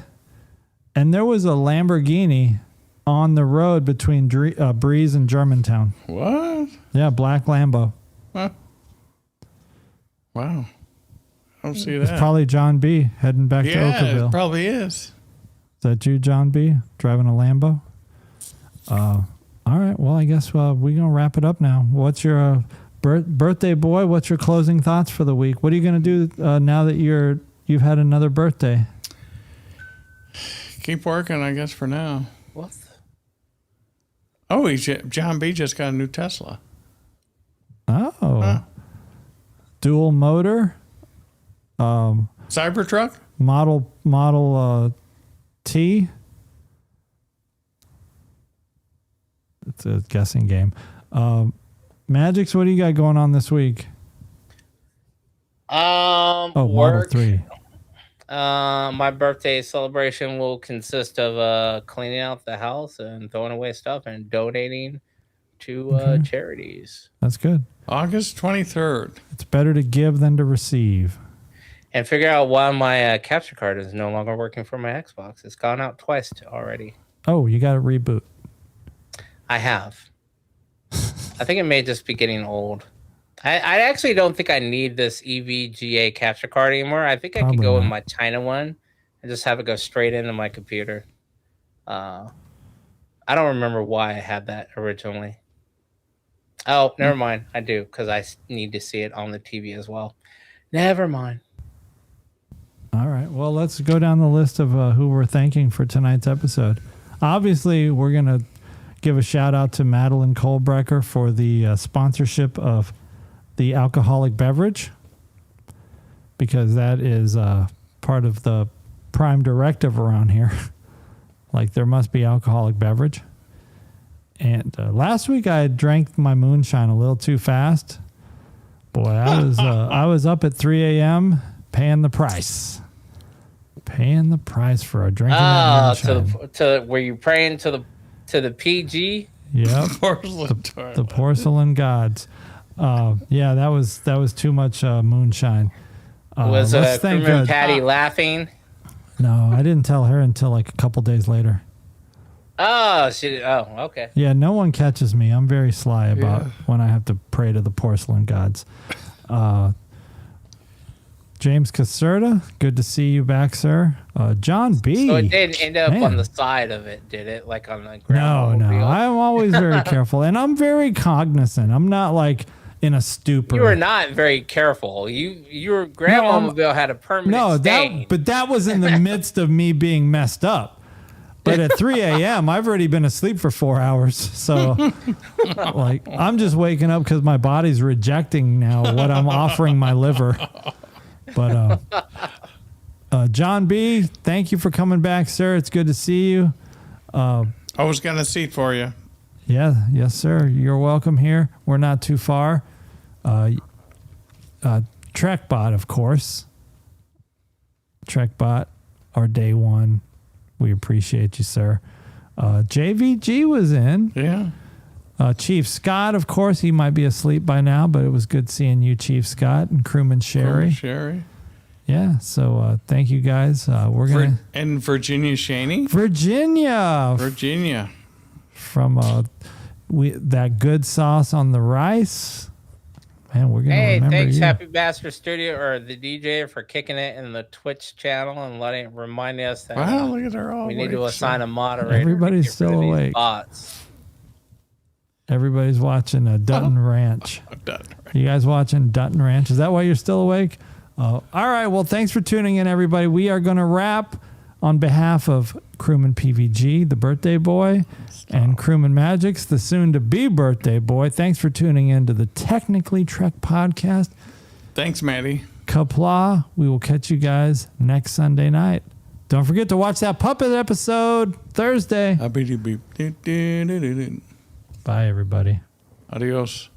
and there was a Lamborghini on the road between Breeze and Germantown. What? Yeah, black Lambo. Huh? Wow. I don't see that. It's probably John B. heading back to Oakville. Yeah, it probably is. Is that you, John B., driving a Lambo? All right. Well, I guess we're going to wrap it up now. What's your birthday boy? What's your closing thoughts for the week? What are you going to do now that you've had another birthday? Keep working, I guess, for now. What? Oh, John B. just got a new Tesla. Oh. Huh. Dual motor. Cybertruck? Model T. It's a guessing game. Magics, what do you got going on this week? Model Model 3. My birthday celebration will consist of cleaning out the house and throwing away stuff and donating to charities. That's good. August 23rd. It's better to give than to receive. And figure out why my capture card is no longer working for my Xbox. It's gone out twice already. Oh, you got to reboot. I have. I think it may just be getting old. I actually don't think I need this EVGA capture card anymore. I think I could go with my China one and just have it go straight into my computer. I don't remember why I had that originally. Oh, never mind. I do because I need to see it on the TV as well. Never mind. All right. Well, let's go down the list of who we're thanking for tonight's episode. Obviously, we're going to give a shout out to Madeline Kohlbrecker for the sponsorship of the alcoholic beverage, because that is part of the prime directive around here. Like, there must be alcoholic beverage. And last week I drank my moonshine a little too fast. Boy, I was up at 3 a.m. paying the price. Paying the price for a drink. To were you praying to the PG? Yep. Porcelain the porcelain gods. Yeah, that was too much moonshine. Was Crewman Patty laughing? No, I didn't tell her until like a couple days later. Oh, okay. Yeah, no one catches me. I'm very sly about when I have to pray to the porcelain gods. James Caserta, good to see you back, sir. John B. So it didn't end up on the side of it, did it? Like on the ground? No. I'm always very careful, and I'm very cognizant. I'm not like in a stupor. You were not very careful. Your grandmobile had a permanent stain. but that was in the midst of me being messed up. But at 3 a.m., I've already been asleep for 4 hours. So, like, I'm just waking up because my body's rejecting now what I'm offering my liver. But John B., thank you for coming back, sir. It's good to see you. I was got a seat for you. Yeah, yes, sir. You're welcome here. We're not too far. TrekBot, of course. TrekBot, our day one. We appreciate you, sir. JVG was in. Yeah. Chief Scott, of course, he might be asleep by now, but it was good seeing you, Chief Scott, and Crewman Sherry. Yeah, so thank you guys. We're gonna and Virginia Shaney. Virginia from that good sauce on the rice. Man, we're gonna remember thanks, you. Happy Bastard Studio or the DJ for kicking it in the Twitch channel and reminding us that look at her all we need to assign a moderator. Everybody's still awake. Everybody's watching Dutton Ranch. You guys watching Dutton Ranch? Is that why you're still awake? All right. Well, thanks for tuning in, everybody. We are going to wrap on behalf of Crewman PVG, the birthday boy, and Crewman Magix, the soon-to-be birthday boy. Thanks for tuning in to the Technically Trek podcast. Thanks, Maddie. Kapla. We will catch you guys next Sunday night. Don't forget to watch that puppet episode Thursday. Bye, everybody. Adios.